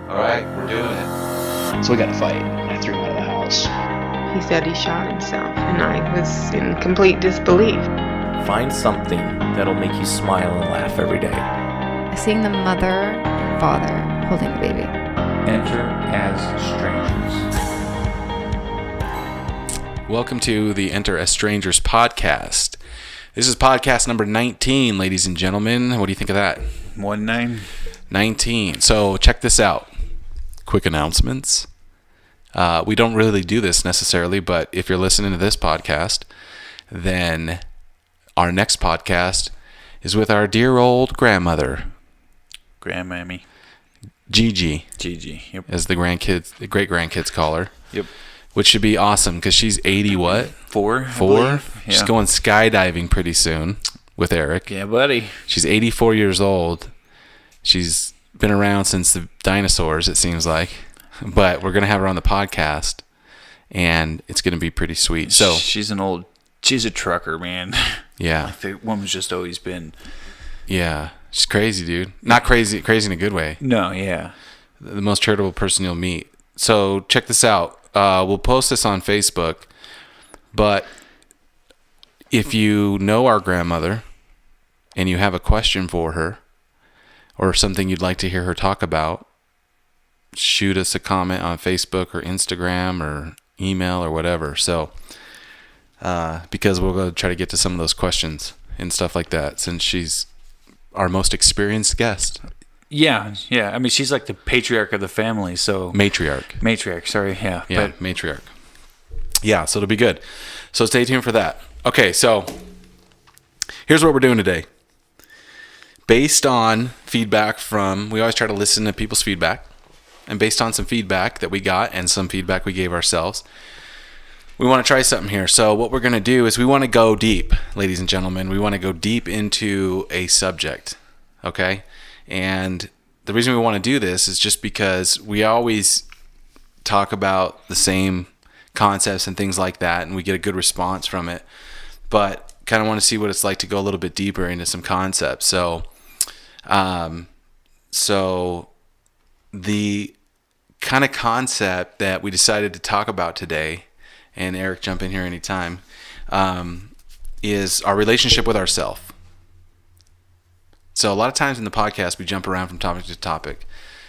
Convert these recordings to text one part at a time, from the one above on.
All right, we're doing it. So we got to fight. And I threw him out of the house. He said he shot himself, and I was in complete disbelief. Find something that'll make you smile and laugh every day. Seeing the mother and father holding the baby. Enter as strangers. Welcome to the Enter as Strangers podcast. This is podcast number 19, ladies and gentlemen. What do you think of that? 19. So check this out. Quick announcements. We don't really do this necessarily, but if you're listening to this podcast, then our next podcast is with our dear old grandmother, Grandmammy. Gigi, Yep. as the great-grandkids call her. Yep. Which should be awesome because she's 80 what? Four. Yeah. She's Going skydiving pretty soon with Eric. Yeah, buddy. She's 84 years old. She's been around since the dinosaurs, it seems like. But we're going to have her on the podcast, and it's going to be pretty sweet. So she's a trucker, man. Yeah. Like the woman's just always been. Yeah. She's crazy, dude. Not crazy in a good way. No, yeah. The most charitable person you'll meet. So check this out. We'll post this on Facebook, but if you know our grandmother and you have a question for her or something you'd like to hear her talk about, shoot us a comment on Facebook or Instagram or email or whatever. So, because we're going to try to get to some of those questions and stuff like that, since she's our most experienced guest. Yeah. I mean, she's like the patriarch of the family, so... Matriarch, sorry, yeah. Yeah, but... matriarch. Yeah, so it'll be good. So stay tuned for that. Okay, so here's what we're doing today. Based on feedback we always try to listen to people's feedback, and based on some feedback that we got and some feedback we gave ourselves, we want to try something here. So what we're going to do is we want to go deep, ladies and gentlemen. We want to go deep into a subject, okay? And the reason we want to do this is just because we always talk about the same concepts and things like that, and we get a good response from it, but kind of want to see what it's like to go a little bit deeper into some concepts. So the kind of concept that we decided to talk about today, and Eric, jump in here anytime, is our relationship with ourselves. So a lot of times in the podcast, we jump around from topic to topic.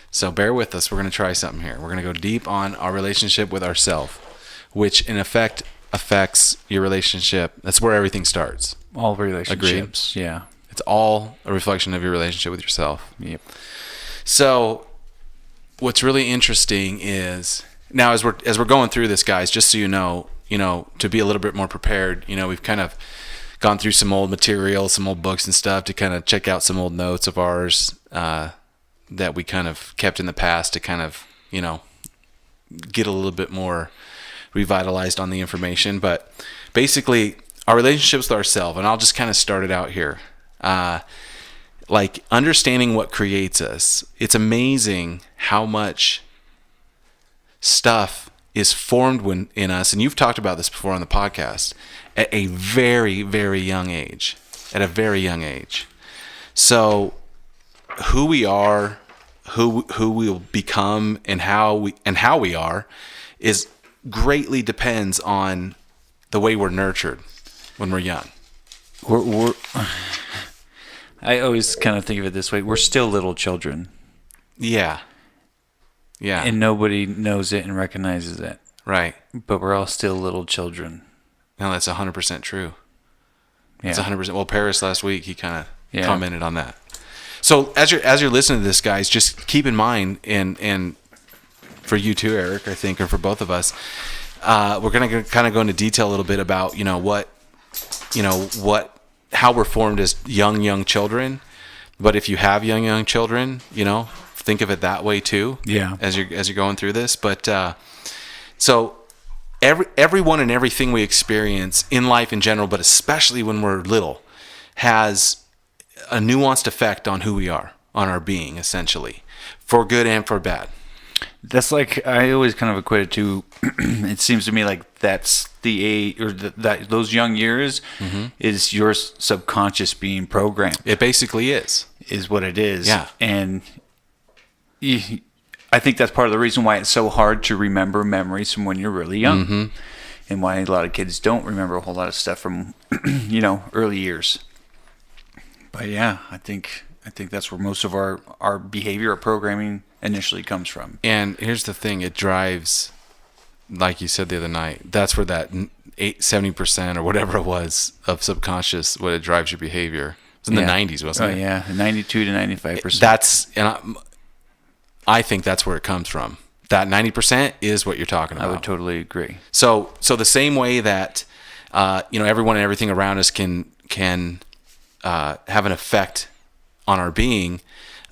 So bear with us. We're going to try something here. We're going to go deep on our relationship with ourselves, which in effect affects your relationship. That's where everything starts. All relationships. Agreed? Yeah. It's all a reflection of your relationship with yourself. Yep. So what's really interesting is now as we're going through this, guys, just so you know, to be a little bit more prepared, we've kind of gone through some old material, some old books and stuff to kind of check out some old notes of ours that we kind of kept in the past to kind of, get a little bit more revitalized on the information. But basically, our relationships with ourselves, and I'll just kind of start it out here. Like understanding what creates us. It's amazing how much stuff is formed in us, and you've talked about this before on the podcast, at a very, very young age. So who we are, who we'll become, and how we are is greatly depends on the way we're nurtured when we're young. I always kind of think of it this way. We're still little children. Yeah. And nobody knows it and recognizes it. Right. But we're all still little children. No, that's 100% true. Yeah. It's 100%. Well, Paris last week, he kind of commented on that. So as you're listening to this, guys, just keep in mind, and for you too, Eric, I think, or for both of us, we're going to kind of go into detail a little bit about, how we're formed as young children. But if you have young children, think of it that way too. Yeah. As you're going through this, but so everyone and everything we experience in life in general, but especially when we're little, has a nuanced effect on who we are, on our being, essentially, for good and for bad. That's like, I always kind of equate it to, it seems to me like that's the age, or that those young years is your subconscious being programmed. It basically is what it is. Yeah. And I think that's part of the reason why it's so hard to remember memories from when you're really young, and why a lot of kids don't remember a whole lot of stuff from, early years. But yeah, I think that's where most of our behavior, our programming initially comes from. And here's the thing: it drives, like you said the other night. That's where that 70% or whatever it was of subconscious, what it drives your behavior. It was in the 90s, wasn't it? Oh yeah, 92 to 95%. That's I think that's where it comes from. That 90% is what you're talking about. I would totally agree. So the same way that everyone and everything around us can have an effect on our being,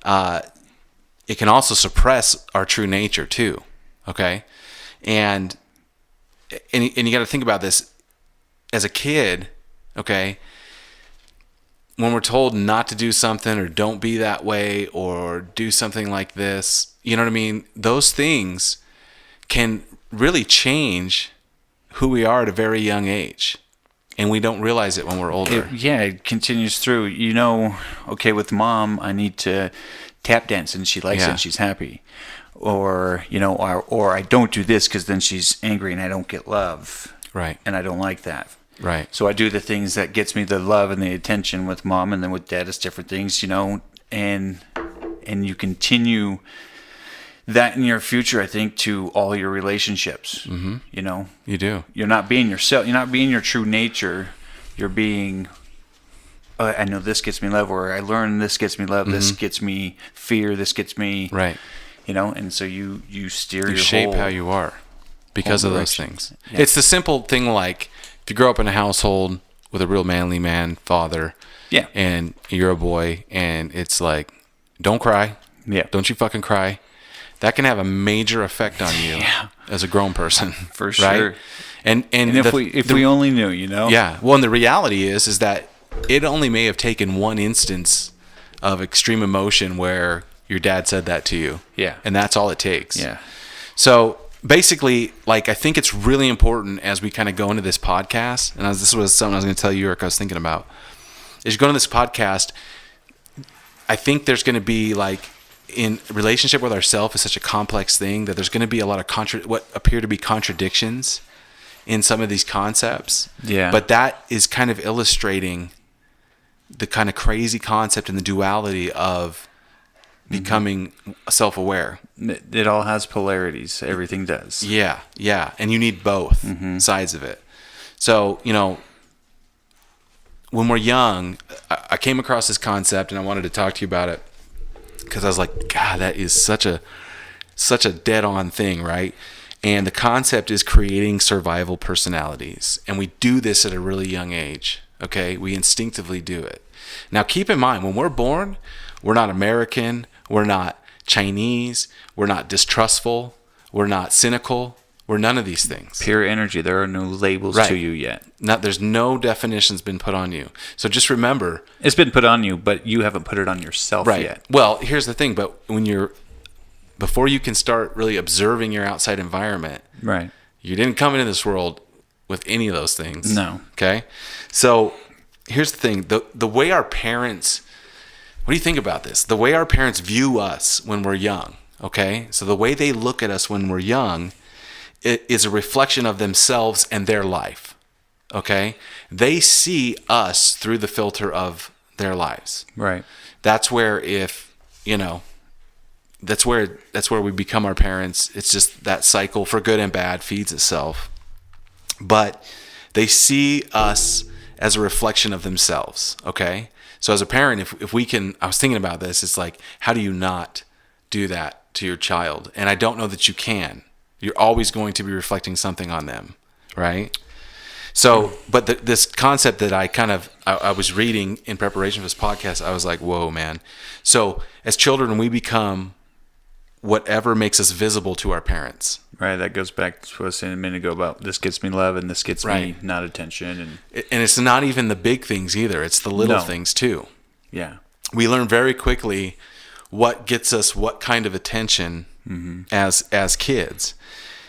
it can also suppress our true nature too. Okay, and you got to think about this as a kid. Okay, when we're told not to do something or don't be that way or do something like this, you know what I mean? Those things can really change who we are at a very young age. And we don't realize it when we're older. It continues through. Okay, with mom, I need to tap dance and she likes it and she's happy. Or, or I don't do this because then she's angry and I don't get love. Right. And I don't like that. Right. So I do the things that gets me the love and the attention with mom, and then with dad it's different things, and you continue that in your future, I think, to all your relationships. Mm-hmm. You do. You're not being yourself. You're not being your true nature. You're being, I know this gets me love, or I learn this gets me love. This gets me fear. This gets me right. And so you steer you your shape whole, how you are because of those direction. things. Yeah. It's the simple thing, like if you grow up in a household with a real manly man, father, and you're a boy, and it's like, don't cry. Yeah. Don't you fucking cry. That can have a major effect on you as a grown person. For sure. Right? And if we only knew, Yeah. Well, and the reality is that it only may have taken one instance of extreme emotion where your dad said that to you. Yeah. And that's all it takes. Yeah. So basically, I think it's really important as we kind of go into this podcast, and this was something I was going to tell you, Eric, I was thinking about, as you go into this podcast, I think there's going to be in relationship with ourselves is such a complex thing that there's going to be a lot of what appear to be contradictions in some of these concepts. Yeah. But that is kind of illustrating the kind of crazy concept and the duality of becoming self-aware. It all has polarities. Everything does. Yeah. Yeah. And you need both sides of it. So, when we're young, I came across this concept and I wanted to talk to you about it, because I was like, God, that is such a dead-on thing, right? And the concept is creating survival personalities. And we do this at a really young age, okay? We instinctively do it. Now, keep in mind, when we're born, we're not American, we're not Chinese, we're not distrustful, we're not cynical, we're none of these things. Pure energy. There are no labels to you yet. There's no definitions been put on you. So just remember, it's been put on you, but you haven't put it on yourself yet. Well, here's the thing, but before you can start really observing your outside environment, right? You didn't come into this world with any of those things. No. Okay? So here's the thing, the way our parents, what do you think about this? The way our parents view us when we're young, okay? So the way they look at us when we're young, it is a reflection of themselves and their life. Okay? They see us through the filter of their lives. Right. That's where that's where we become our parents. It's just that cycle, for good and bad, feeds itself. But they see us as a reflection of themselves. Okay? So as a parent, if we can, I was thinking about this, it's like, how do you not do that to your child? And I don't know that you can. You're always going to be reflecting something on them, right? So, but this concept that I was reading in preparation for this podcast, I was like, whoa, man. So as children, we become whatever makes us visible to our parents. Right. That goes back to what I was saying a minute ago about this gets me love and this gets me not attention. And it's not even the big things either. It's the little things too. Yeah. We learn very quickly what gets us what kind of attention as kids.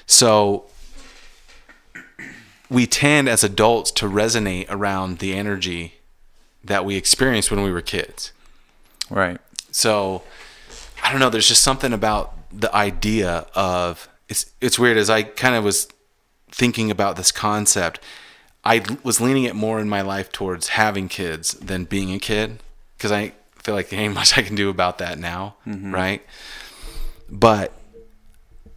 So we tend as adults to resonate around the energy that we experienced when we were kids. Right. So I don't know, there's just something about the idea of it's weird as I kind of was thinking about this concept. I was leaning it more in my life towards having kids than being a kid, because I feel like there ain't much I can do about that now, right? But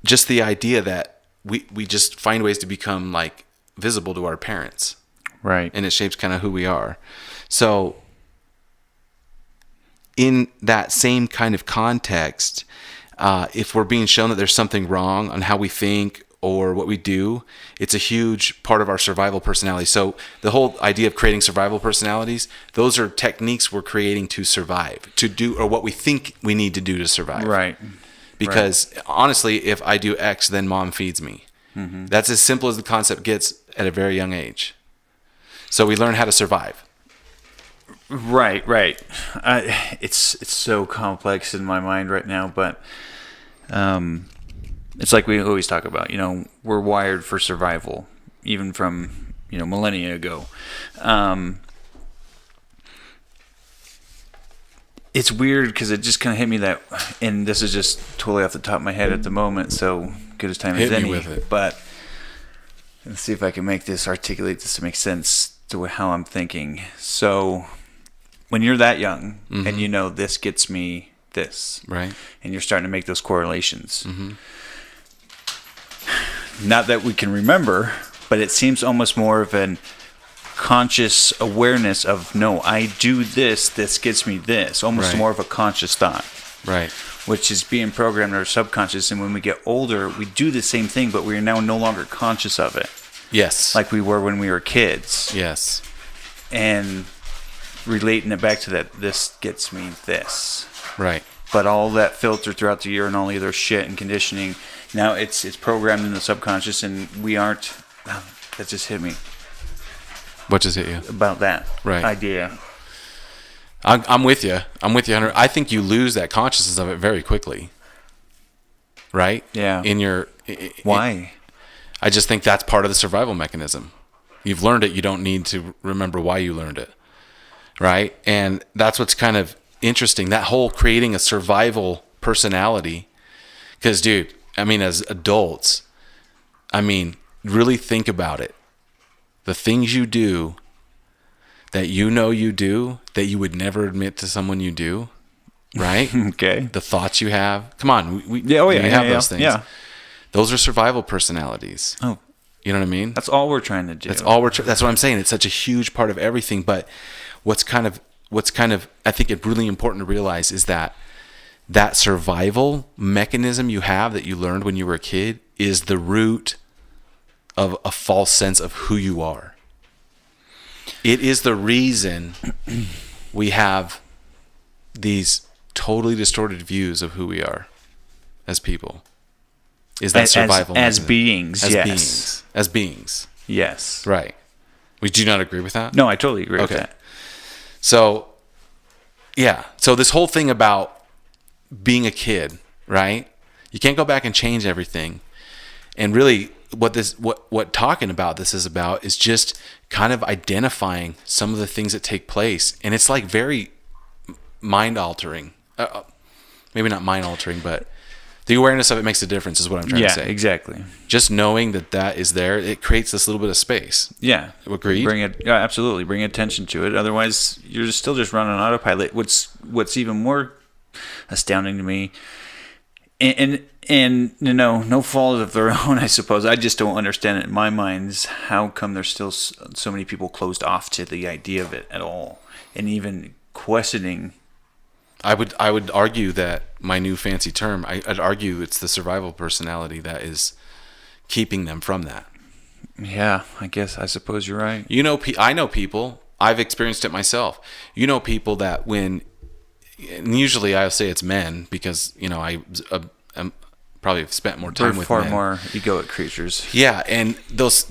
just the idea that we just find ways to become like visible to our parents, Right. and it shapes kind of who we are. So in that same kind of context, if we're being shown that there's something wrong on how we think or what we do, it's a huge part of our survival personality. So the whole idea of creating survival personalities, those are techniques we're creating to survive, to do, or what we think we need to do to survive. Right. Because honestly, if I do X, then mom feeds me. That's as simple as the concept gets at a very young age. So we learn how to survive. Right. It's so complex in my mind right now, but it's like we always talk about, we're wired for survival, even from, millennia ago. It's weird because it just kind of hit me that, and this is just totally off the top of my head at the moment, so good as time as Hit me any. with it. But let's see if I can articulate this to make sense to how I'm thinking. So when you're that young and this gets me this, Right. and you're starting to make those correlations. Not that we can remember, but it seems almost more of an conscious awareness of, no, I do this gets me this. Almost Right. more of a conscious thought, Right. which is being programmed in our subconscious. And when we get older, we do the same thing, but we are now no longer conscious of it, Yes. like we were when we were kids. Yes. And relating it back to that, this gets me this. Right. But all that filter throughout the year and all the other shit and conditioning, now it's programmed in the subconscious, and we aren't. That just hit me What just hit you? about that Right. idea. I'm with you. I'm with you, Hunter. I think you lose that consciousness of it very quickly. Right? Yeah. Why? I just think that's part of the survival mechanism. You've learned it. You don't need to remember why you learned it. Right? And that's what's kind of interesting. That whole creating a survival personality. Because, dude, as adults, really think about it. The things you do that you do that you would never admit to someone you do, right? Okay. The thoughts you have. Come on, we have those things. Yeah. Those are survival personalities. Oh, You know what I mean? that's all we're trying to do. That's all that's what I'm saying. It's such a huge part of everything. But what's kind of I think it's really important to realize is that survival mechanism you have that you learned when you were a kid is the root of a false sense of who you are. It is the reason we have these totally distorted views of who we are as people. Is that survival as mechanism. beings? As Yes. beings. As beings. Yes. Right. Would you not agree with that? No, I totally agree with Okay. that. So, yeah. So this whole thing about being a kid, right? You can't go back and change everything. And really what talking about this is about is just kind of identifying some of the things that take place. And it's like very mind altering. Maybe not mind altering, but the awareness of it makes a difference is what I'm trying to say. Yeah, exactly. Just knowing that is there, it creates this little bit of space. Yeah. Agreed? Absolutely. Bring attention to it. Otherwise, you're still just running on autopilot. What's even more astounding to me, and no fault of their own, I suppose. I just don't understand it in my mind. Is how come there's still so many people closed off to the idea of it at all, and even questioning. I would argue that my new fancy term, I'd argue it's the survival personality that is keeping them from that. Yeah, I suppose you're right. I know people, I've experienced it myself. People that and usually I'll say it's men because, I'm probably have spent more time with far men. more egoic creatures. Yeah, and those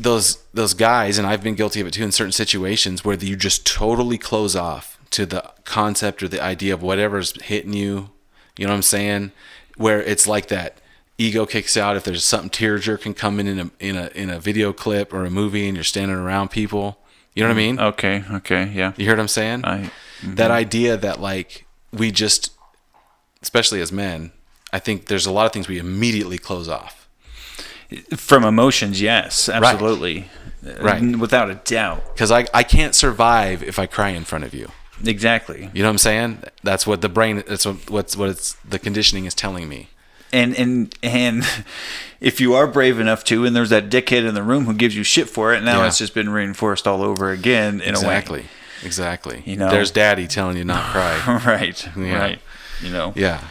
guys, and I've been guilty of it too in certain situations where you just totally close off to the concept or the idea of whatever's hitting you. You know what I'm saying? Where it's like that ego kicks out if there's something tear-jerking coming in a video clip or a movie and you're standing around people. You know what I mean? Okay, yeah. You hear what I'm saying? That idea that like we just, especially as men, I think there's a lot of things we immediately close off. From emotions, yes, absolutely. Right. Without a doubt. Because I can't survive if I cry in front of you. Exactly. You know what I'm saying? That's what the brain, that's what it's the conditioning is telling me. And if you are brave enough to, and there's that dickhead in the room who gives you shit for it, now Yeah. it's just been reinforced all over again in a way. Exactly. You know? There's daddy telling you not cry. Right. Yeah. Right. You know. Yeah.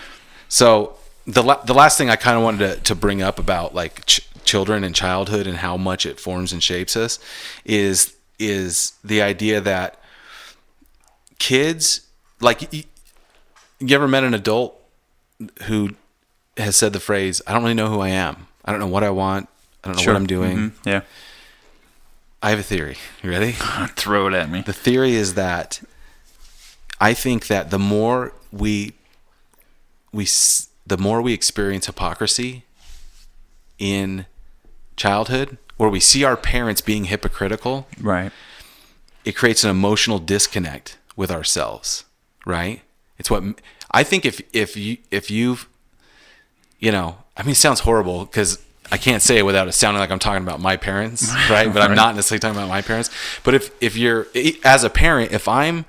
So the last thing I kind of wanted to bring up about like children and childhood and how much it forms and shapes us is the idea that kids, like, you ever met an adult who has said the phrase, I don't really know who I am. I don't know what I want. I don't know Sure. what I'm doing. Mm-hmm. Yeah. I have a theory. You ready? Throw it at me. The theory is that I think that the more we experience hypocrisy in childhood, where we see our parents being hypocritical, Right. it creates an emotional disconnect with ourselves, right? It's what I think. If you've, you know, I mean, it sounds horrible because I can't say it without it sounding like I'm talking about my parents, right? But I'm not necessarily talking about my parents. But if you're, as a parent, if I'm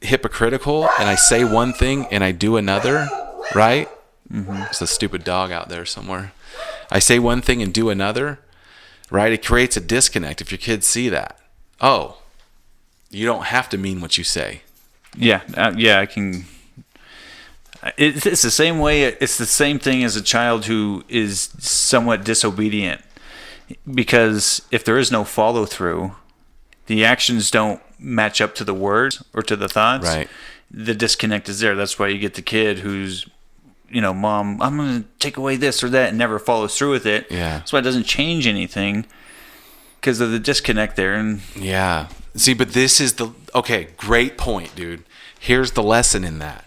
hypocritical and I say one thing and I do another, right? Mm-hmm. There's a stupid dog out there somewhere. I say one thing and do another, right? It creates a disconnect if your kids see that. Oh, you don't have to mean what you say. Yeah. I can. It's the same way. It's the same thing as a child who is somewhat disobedient, because if there is no follow through, the actions don't match up to the words or to the thoughts. Right. The disconnect is there. That's why you get the kid who's, you know, Mom, I'm going to take away this or that, and never follows through with it. Yeah. That's why it doesn't change anything, because of the disconnect there. And Yeah. See, but this is okay, great point, dude. Here's the lesson in that.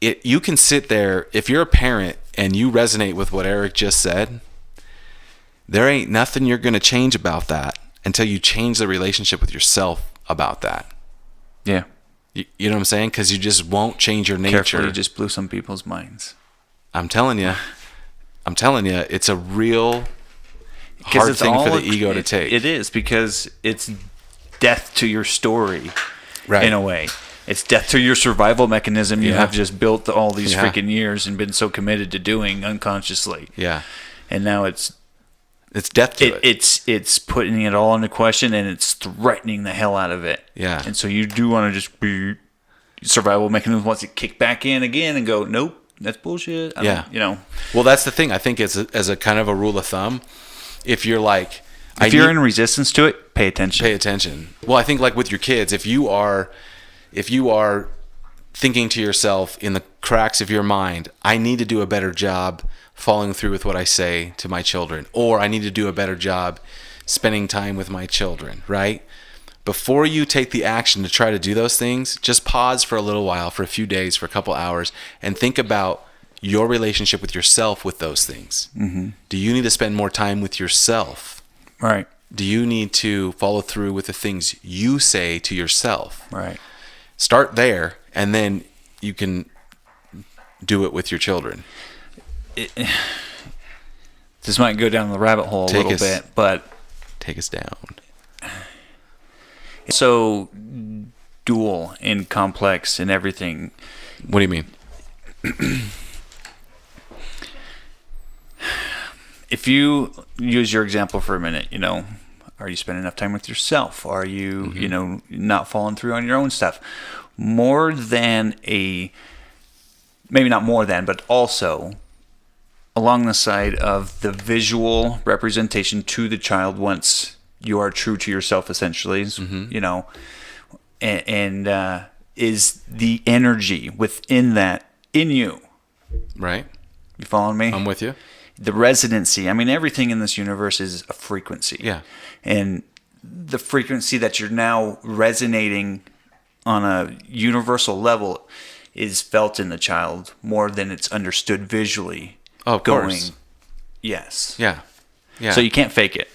You can sit there, if you're a parent and you resonate with what Eric just said, there ain't nothing you're going to change about that until you change the relationship with yourself about that. yeah, You know what I'm saying? Because you just won't change your nature. carefully, you just blew some people's minds. I'm telling you, it's a real 'Cause hard it's thing for all the ego to take. It is, because it's death to your story, Right. in a way. It's death to your survival mechanism you Yeah. have just built all these Yeah. freaking years and been so committed to doing unconsciously. Yeah. And now it's death to it. it's putting it all into question, and it's threatening the hell out of it. Yeah. And so you do want to just be survival mechanism wants to kick back in again and go, nope, that's bullshit. Yeah. You know, Well, that's the thing. I think as a kind of a rule of thumb, if you're like, if you're in resistance to it, pay attention. pay attention. Well, I think like with your kids, if you are thinking to yourself in the cracks of your mind, I need to do a better job following through with what I say to my children, or I need to do a better job spending time with my children, right? Before you take the action to try to do those things, just pause for a little while, for a few days, for a couple hours, and think about your relationship with yourself with those things. Mm-hmm. Do you need to spend more time with yourself? Right. Do you need to follow through with the things you say to yourself? Right. Start there, and then you can do it with your children. This might go down the rabbit hole a Take little us- bit, but Take us down. it's so dual and complex and everything. What do you mean? If you use your example for a minute, you know, are you spending enough time with yourself? Are you, you know, not following through on your own stuff? More than maybe not more than, but also along the side of the visual representation to the child once you are true to yourself, essentially, you know, and is the energy within that in you. Right? You following me? I'm with you. The resonancy. I mean, everything in this universe is a frequency. Yeah. And the frequency that you're now resonating on a universal level is felt in the child more than it's understood visually. Oh, of course. Yes. Yeah. Yeah. So you can't fake it.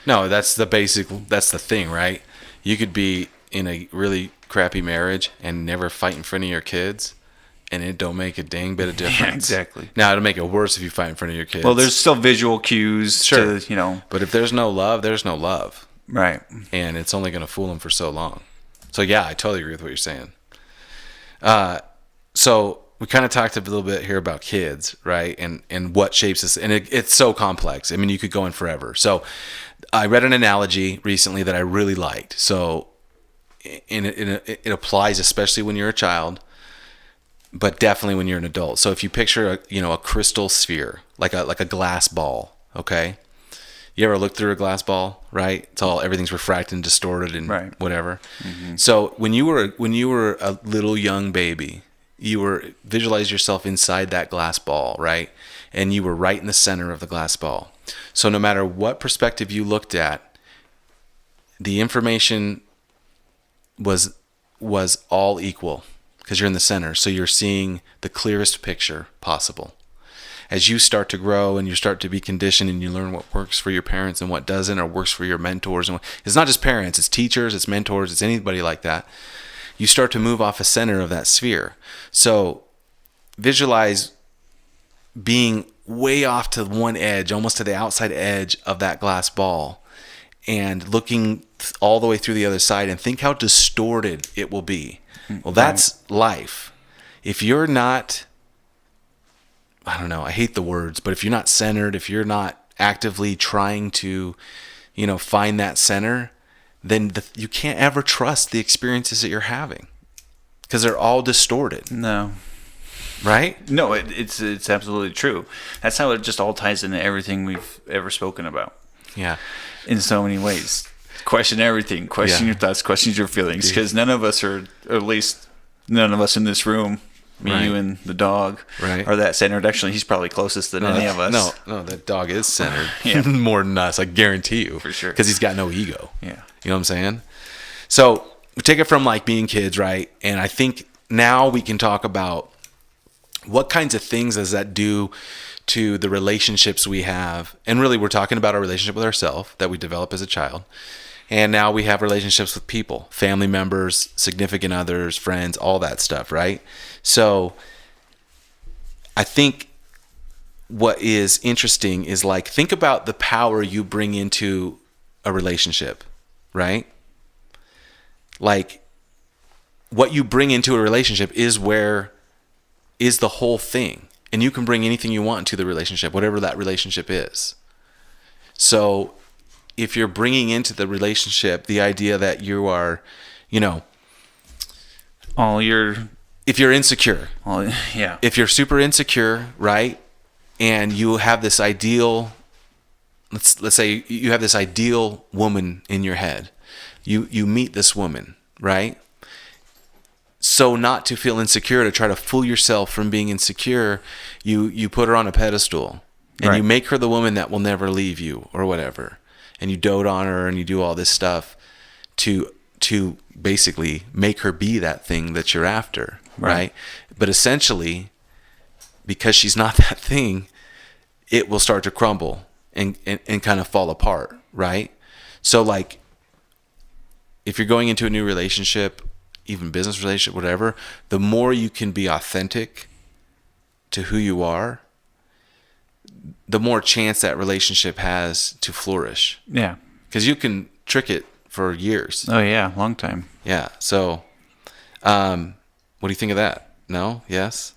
No, that's the thing, right? You could be in a really crappy marriage and never fight in front of your kids, and it don't make a dang bit of difference. Yeah, exactly. Now it'll make it worse if you fight in front of your kids. Well, there's still visual cues. Sure. To, but if there's no love, there's no love, right. and it's only going to fool them for so long. So yeah, I totally agree with what you're saying. So we kind of talked a little bit here about kids, right? And what shapes us, and it's so complex. I mean, you could go in forever. So I read an analogy recently that I really liked. So it applies especially when you're a child, but definitely when you're an adult. So if you picture a crystal sphere, like a glass ball, okay? You ever look through a glass ball, right? Everything's refracted and distorted and right. whatever. Mm-hmm. So when you were a little young baby, you visualize yourself inside that glass ball, right? And you were right in the center of the glass ball. So no matter what perspective you looked at, the information was all equal because you're in the center. So you're seeing the clearest picture possible. As you start to grow and you start to be conditioned and you learn what works for your parents and what doesn't, or works for your mentors, and it's not just parents, it's teachers, it's mentors, it's anybody like that. You start to move off the center of that sphere. So visualize being way off to one edge, almost to the outside edge of that glass ball, and looking all the way through the other side, and think how distorted it will be. Well, that's life. If you're not, I don't know, I hate the words, but if you're not centered, if you're not actively trying to, find that center, then you can't ever trust the experiences that you're having because they're all distorted. No. Right? No, it's absolutely true. That's how it just all ties into everything we've ever spoken about. Yeah. In so many ways. Question everything. Question your thoughts. Question your feelings. Because none of us are, or at least none of us in this room, me, right. you, and the dog, right. are that centered. Actually, he's probably closest than any of us. No, that dog is centered Yeah. more than us. I guarantee you. For sure. Because he's got no ego. Yeah. You know what I'm saying? So we take it from like being kids, right? And I think now we can talk about what kinds of things does that do to the relationships we have. And really, we're talking about our relationship with ourselves that we develop as a child. And now we have relationships with people, family members, significant others, friends, all that stuff, right? So I think what is interesting is like, think about the power you bring into a relationship, right? Like what you bring into a relationship is the whole thing. And you can bring anything you want into the relationship, whatever that relationship is. So if you're bringing into the relationship the idea that you are, if you're insecure, if you're super insecure, right? And you have this ideal, let's say you have this ideal woman in your head. You meet this woman, right? So not to feel insecure, to try to fool yourself from being insecure, you put her on a pedestal and you make her the woman that will never leave you or whatever. And you dote on her and you do all this stuff to basically make her be that thing that you're after, right? But essentially, because she's not that thing, it will start to crumble and kind of fall apart, right? So like, if you're going into a new relationship, even business relationship, whatever, the more you can be authentic to who you are, the more chance that relationship has to flourish. Yeah. Because you can trick it for years. Oh, yeah. Long time. Yeah. So, what do you think of that? No? Yes?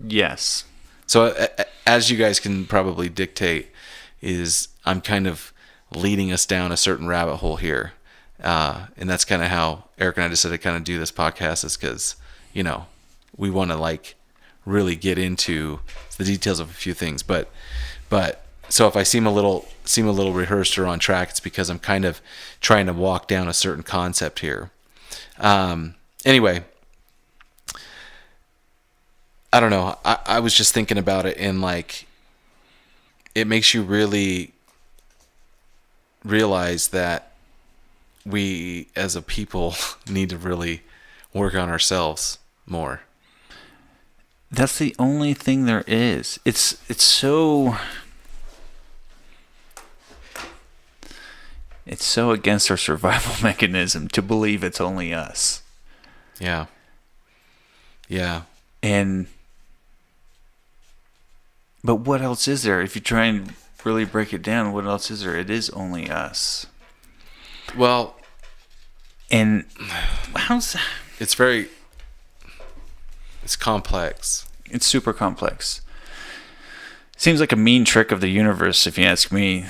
Yes. So, as you guys can probably dictate, I'm kind of leading us down a certain rabbit hole here. And that's kind of how Eric and I decided to kind of do this podcast, is because, we want to like really get into the details of a few things. But so if I seem a little rehearsed or on track, it's because I'm kind of trying to walk down a certain concept here. Anyway, I don't know. I was just thinking about it, and like, it makes you really realize that we as a people need to really work on ourselves more. That's the only thing there is. It's so against our survival mechanism to believe it's only us. Yeah. Yeah. But what else is there? If you try and really break it down, what else is there? It is only us. Well, And it's complex. it's super complex. Seems like a mean trick of the universe, if you ask me,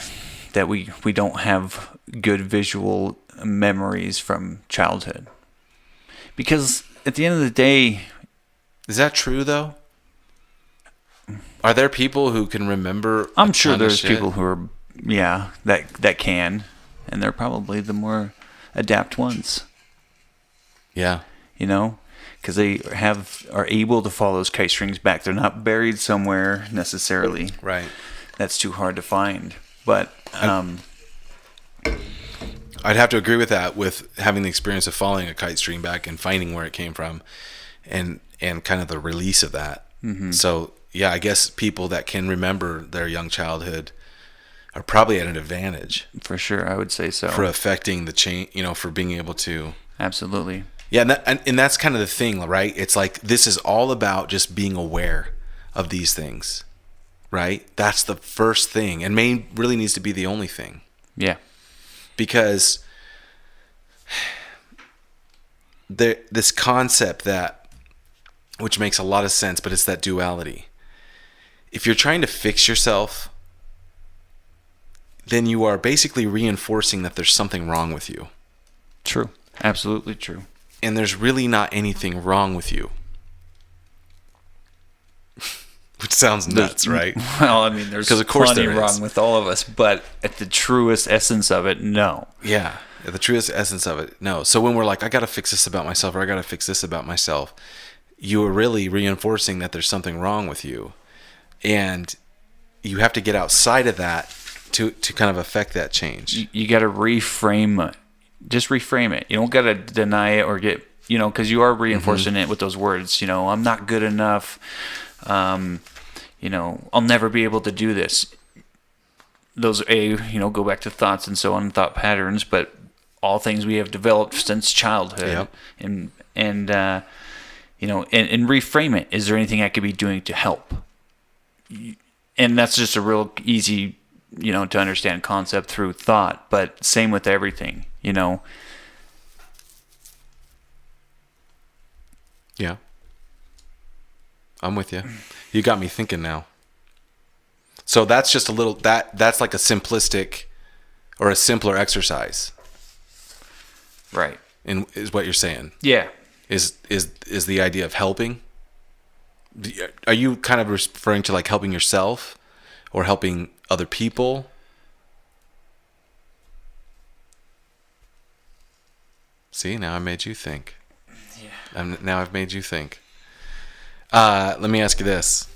that we don't have good visual memories from childhood. Because at the end of the day, Is that true though? Are there people who can remember? I'm a sure ton of there's shit? people who are, that can, and they're probably the more adept ones, Yeah. because they are able to follow those kite strings back. They're not buried somewhere necessarily. Right. That's too hard to find. But I'd have to agree with that, with having the experience of following a kite string back and finding where it came from, and kind of the release of that. Mm-hmm. So yeah, I guess people that can remember their young childhood are probably at an advantage for sure, I would say so. for affecting the change. For being able to. Absolutely. Yeah, and that's kind of the thing, right? It's like this is all about just being aware of these things, right? That's the first thing, and really needs to be the only thing. Yeah. Because this concept which makes a lot of sense, but it's that duality. If you're trying to fix yourself, then you are basically reinforcing that there's something wrong with you. True. Absolutely true. And there's really not anything wrong with you. Which sounds nuts, right? Well, I mean, there's 'Cause of course plenty there is. wrong with all of us, but at the truest essence of it, no. Yeah, the truest essence of it. No. So when we're like, I got to fix this about myself, or I got to fix this about myself, you are really reinforcing that there's something wrong with you. And you have to get outside of that to kind of affect that change. You got to reframe it. Just reframe it. You don't got to deny it or get, because you are reinforcing it with those words. I'm not good enough. I'll never be able to do this. Those go back to thoughts and so on, thought patterns, but all things we have developed since childhood. Yep. And reframe it. Is there anything I could be doing to help? And that's just a real easy, to understand concept through thought, but same with everything, Yeah. I'm with you. You got me thinking now. So that's just that's like a simplistic or a simpler exercise. Right. Is what you're saying. Yeah. Is the idea of helping? Are you kind of referring to like helping yourself or helping other people? See, now I made you think. Yeah. Now I've made you think. Let me ask you this.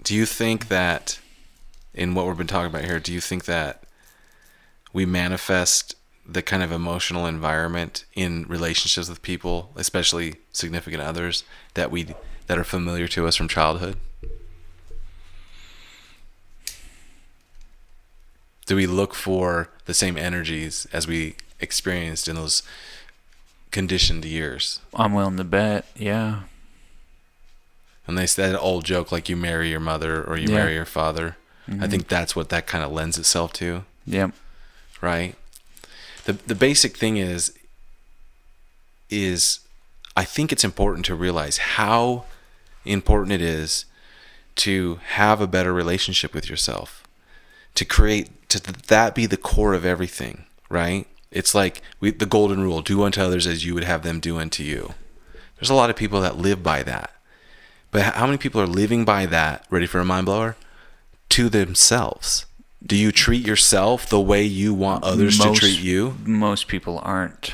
Do you think that, in what we've been talking about here, do you think that we manifest the kind of emotional environment in relationships with people, especially significant others, that are familiar to us from childhood? Do we look for the same energies as we experienced in those conditioned years? I'm willing to bet. Yeah. And they said that old joke, like you marry your mother or you marry your father. Mm-hmm. I think that's what that kind of lends itself to. Yep. Right? The basic thing is I think it's important to realize how important it is to have a better relationship with yourself, to that be the core of everything, right? It's like the golden rule: do unto others as you would have them do unto you. There's a lot of people that live by that, but how many people are living by that? Ready for a mind blower? To themselves. Do you treat yourself the way you want others to treat you? Most people aren't.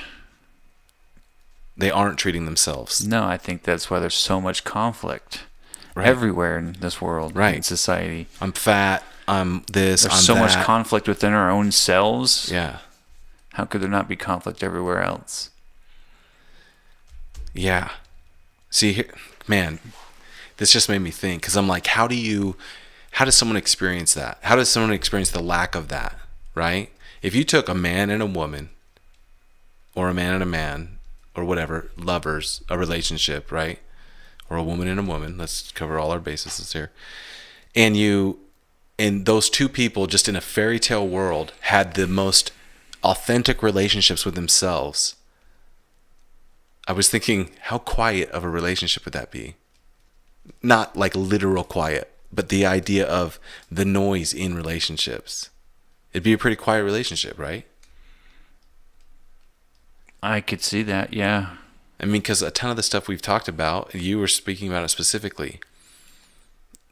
They aren't treating themselves. No, I think that's why there's so much conflict everywhere in this world, in society. I'm fat. I'm this. There's I'm so that. much conflict within our own selves. Yeah. How could there not be conflict everywhere else? Yeah. See, man, this just made me think, because I'm like, how does someone experience that? How does someone experience the lack of that, right? If you took a man and a woman, or a man and a man, or whatever, lovers, a relationship, right? or a woman and a woman. Let's cover all our bases here. And those two people, just in a fairy tale world, had the most authentic relationships with themselves. I was thinking, how quiet of a relationship would that be? Not like literal quiet, but the idea of the noise in relationships. It'd be a pretty quiet relationship, right? I could see that, yeah. I mean, because a ton of the stuff we've talked about, you were speaking about it specifically.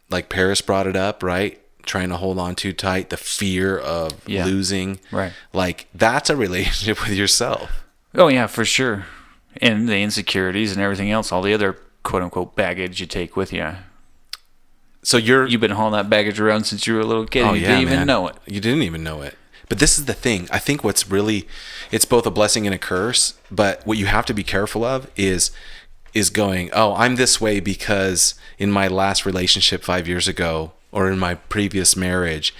Like Paris brought it up, right? Trying to hold on too tight, the fear of losing. Right. Like, that's a relationship with yourself. Oh, yeah, for sure. And the insecurities and everything else, all the other quote-unquote baggage you take with you. So You've been hauling that baggage around since you were a little kid. Oh, You yeah, didn't even man. know it. You didn't even know it. But this is the thing. I think what's really, it's both a blessing and a curse. But what you have to be careful of is going, oh, I'm this way because in my last relationship 5 years ago, or in my previous marriage,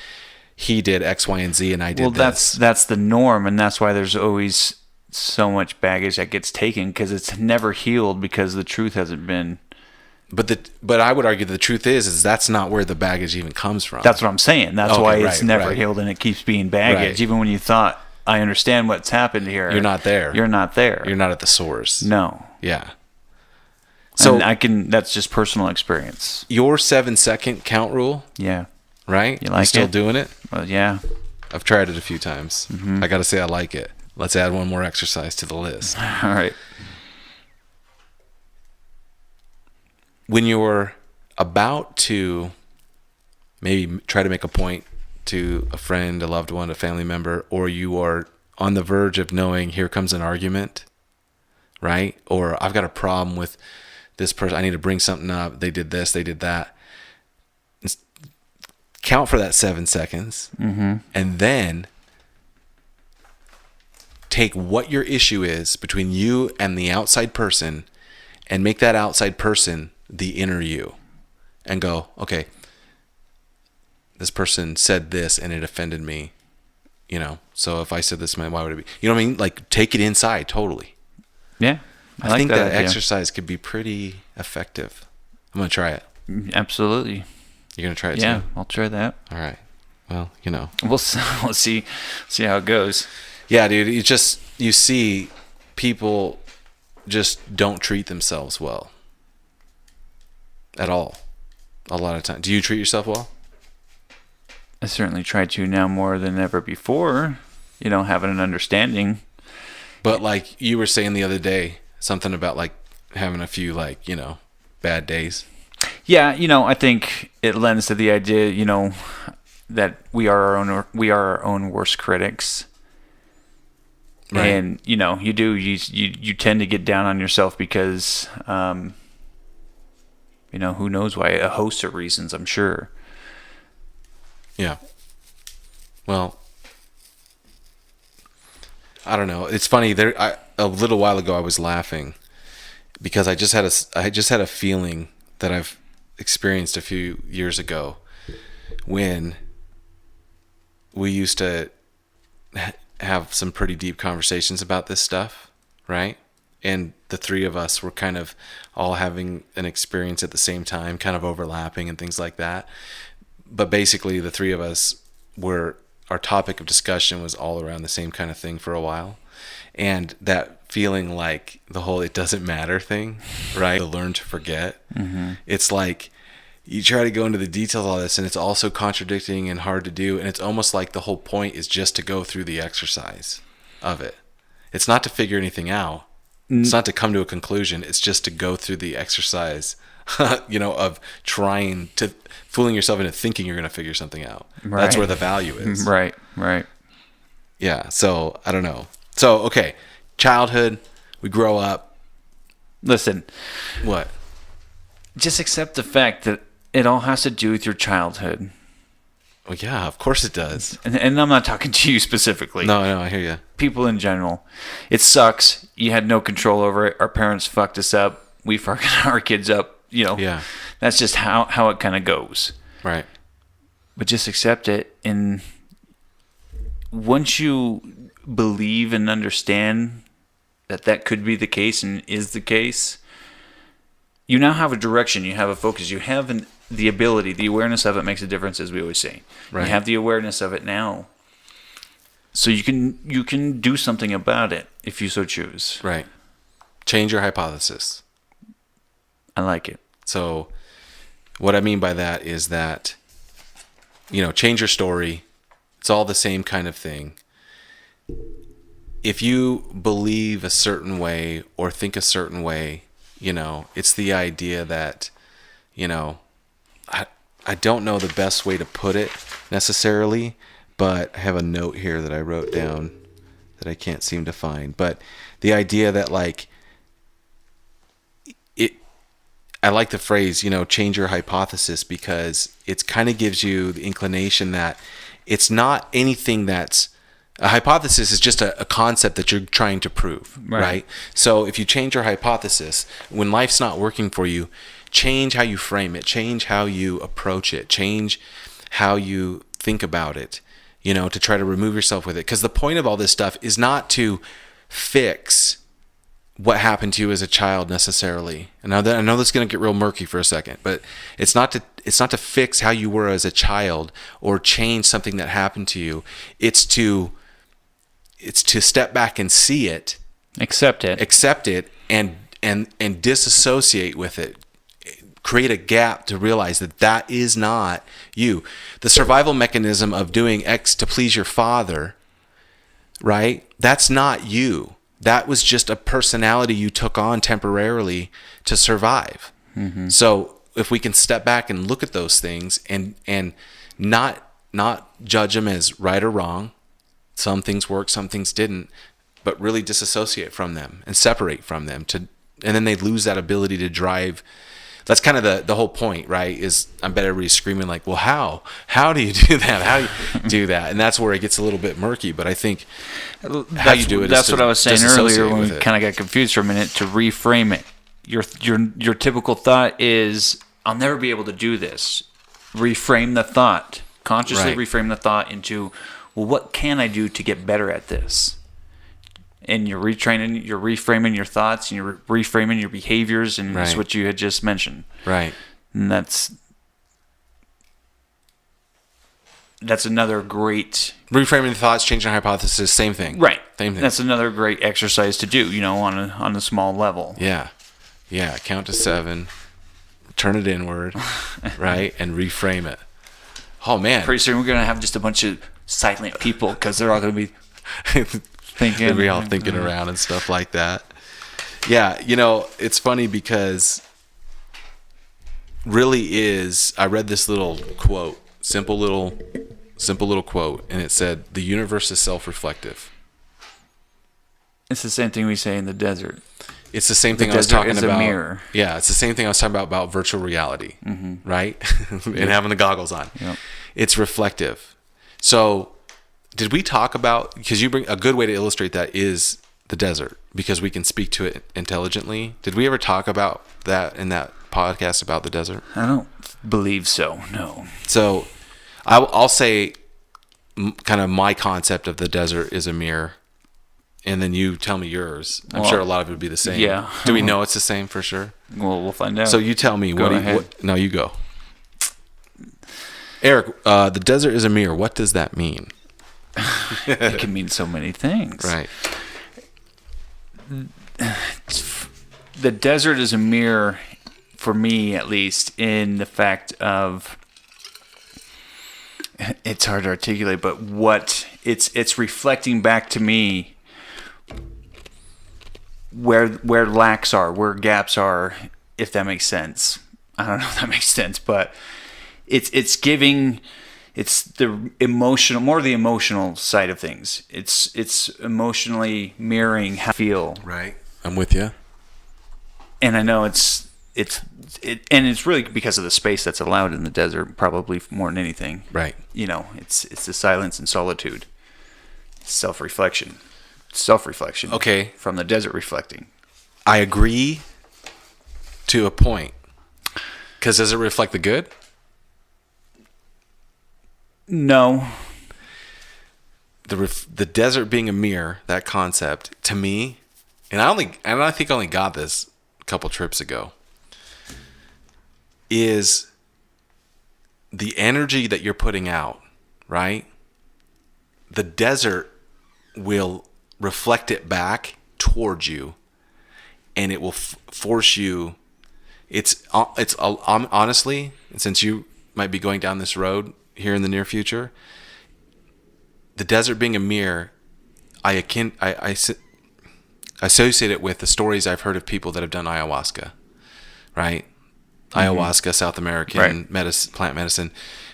he did X, Y, and Z, and I did this. That's the norm, and that's why there's always so much baggage that gets taken, because it's never healed, because the truth hasn't been. But I would argue the truth is that's not where the baggage even comes from. That's what I'm saying. That's Okay, why it's right, never right. healed, and it keeps being baggage. Right. Even when you thought, I understand what's happened here. You're not there. You're not there. You're not at the source. No. Yeah. So So that's just personal experience. your 7-second count rule, Yeah. right? You like still it? doing it? Well, yeah. I've tried it a few times. Mm-hmm. I got to say I like it. Let's add one more exercise to the list. All right. When you're about to maybe try to make a point to a friend, a loved one, a family member, or you are on the verge of knowing here comes an argument, right? Or I've got a problem with this person. I need to bring something up. They did this, they did that. Count for that 7 seconds, and then take what your issue is between you and the outside person and make that outside person the inner you, and go, okay, this person said this and it offended me, so if I said this, why would it be, you know what I mean? Like, take it inside totally. Yeah. I think that idea. exercise could be pretty effective. I'm going to try it. Absolutely. You're going to try it Yeah, too? I'll try that. All right. Well, We'll see how it goes. Yeah, dude, you see people just don't treat themselves well at all. A lot of time. Do you treat yourself well? I certainly try to now more than ever before, having an understanding. But like you were saying the other day, something about like having a few bad days. Yeah, I think it lends to the idea, that we are our own worst critics. Right. And you tend to get down on yourself because who knows why, a host of reasons, I'm sure. Yeah. Well, I don't know. It's funny. A little while ago, I was laughing because I just had a feeling that I've experienced a few years ago when we used to have some pretty deep conversations about this stuff, right? And the three of us were kind of all having an experience at the same time, kind of overlapping and things like that. But basically, the three of us our topic of discussion was all around the same kind of thing for a while. And that feeling like the whole it doesn't matter thing, right? To learn to forget. Mm-hmm. It's like you try to go into the details of all this and it's also contradicting and hard to do. And it's almost like the whole point is just to go through the exercise of it. It's not to figure anything out. It's not to come to a conclusion. It's just to go through the exercise, of trying to fooling yourself into thinking you're going to figure something out. Right. That's where the value is. Right. Yeah. So I don't know. So, okay. Childhood, we grow up. Listen, What? just accept the fact that it all has to do with your childhood. Well, yeah, of course it does. And I'm not talking to you specifically. No, I hear you. People in general. It sucks. You had no control over it. Our parents fucked us up. We fucked our kids up. Yeah. That's just how it kind of goes. Right. But just accept it. And once you believe and understand that could be the case and is the case, you now have a direction, you have a focus, you have the ability, the awareness of it makes a difference, as we always say. Right. You have the awareness of it now. So you can do something about it if you so choose. Right. Change your hypothesis. I like it. So what I mean by that is that, change your story. It's all the same kind of thing. If you believe a certain way or think a certain way, it's the idea that, I don't know the best way to put it necessarily, but I have a note here that I wrote down that I can't seem to find. But the idea that I like the phrase, change your hypothesis, because it kind of gives you the inclination that it's not anything that's a hypothesis is just a concept that you're trying to prove, right? So if you change your hypothesis, when life's not working for you, change how you frame it, change how you approach it, change how you think about it, to try to remove yourself with it. Because the point of all this stuff is not to fix what happened to you as a child necessarily. And I know this is going to get real murky for a second, but it's not to fix how you were as a child or change something that happened to you. It's to step back and see it, accept it, and disassociate with it. Create a gap to realize that is not you. The survival mechanism of doing X to please your father, right? That's not you. That was just a personality you took on temporarily to survive. Mm-hmm. So if we can step back and look at those things and not judge them as right or wrong, some things worked, some things didn't, but really disassociate from them and separate from them, and then they lose that ability to drive. That's kind of the whole point, right? Is I bet everybody's screaming like, well, how do you do that? How do you do that? And that's where it gets a little bit murky. But I think how you do it. That's what I was saying earlier when we it. kind of got confused for a minute. To reframe it, your typical thought is, I'll never be able to do this. Reframe the thought. Consciously reframe the thought into, well, what can I do to get better at this? And you're reframing your thoughts, and you're reframing your behaviors, and that's what you had just mentioned. Right. And that's another great... Reframing the thoughts, changing the hypothesis, same thing. Right. Same thing. That's another great exercise to do, on a small level. Yeah. Yeah, count to 7, turn it inward, right, and reframe it. Oh, man. Pretty soon we're going to have just a bunch of silent people, because they're all going to be... thinking. They'll be all thinking around and stuff like that. Yeah, it's funny because really is, I read this little quote, simple little quote, and it said, the universe is self-reflective. It's the same thing we say in the desert. It's the same thing I was talking about. A mirror. Yeah, it's the same thing I was talking about virtual reality, right? And having the goggles on. Yep. It's reflective. So did we talk about, because you bring a good way to illustrate that is the desert, because we can speak to it intelligently. Did we ever talk about that in that podcast about the desert? I don't believe so, no. So I'll say kind of my concept of the desert is a mirror, and then you tell me yours. I'm sure a lot of it would be the same. Yeah. Do we know it's the same for sure? Well, we'll find out. So you tell me. Go ahead. No, you go. Eric, the desert is a mirror. What does that mean? It can mean so many things. Right. The desert is a mirror, for me at least, in the fact of, it's hard to articulate, but what it's reflecting back to me where lacks are, where gaps are, if that makes sense. I don't know if that makes sense, but it's giving. It's the emotional, more the emotional side of things. It's emotionally mirroring how I feel. Right. I'm with you. And I know it's really because of the space that's allowed in the desert, probably more than anything. Right. It's the silence and solitude. Self-reflection. Okay. From the desert reflecting. I agree to a point. Because does it reflect the good? No. The desert being a mirror, that concept, to me, and I think I only got this a couple trips ago. is the energy that you're putting out, right? The desert will reflect it back towards you, and it will force you. It's honestly, since you might be going down this road here in the near future, the desert being a mirror, I associate it with the stories I've heard of people that have done ayahuasca, right? Ayahuasca, South American plant medicine,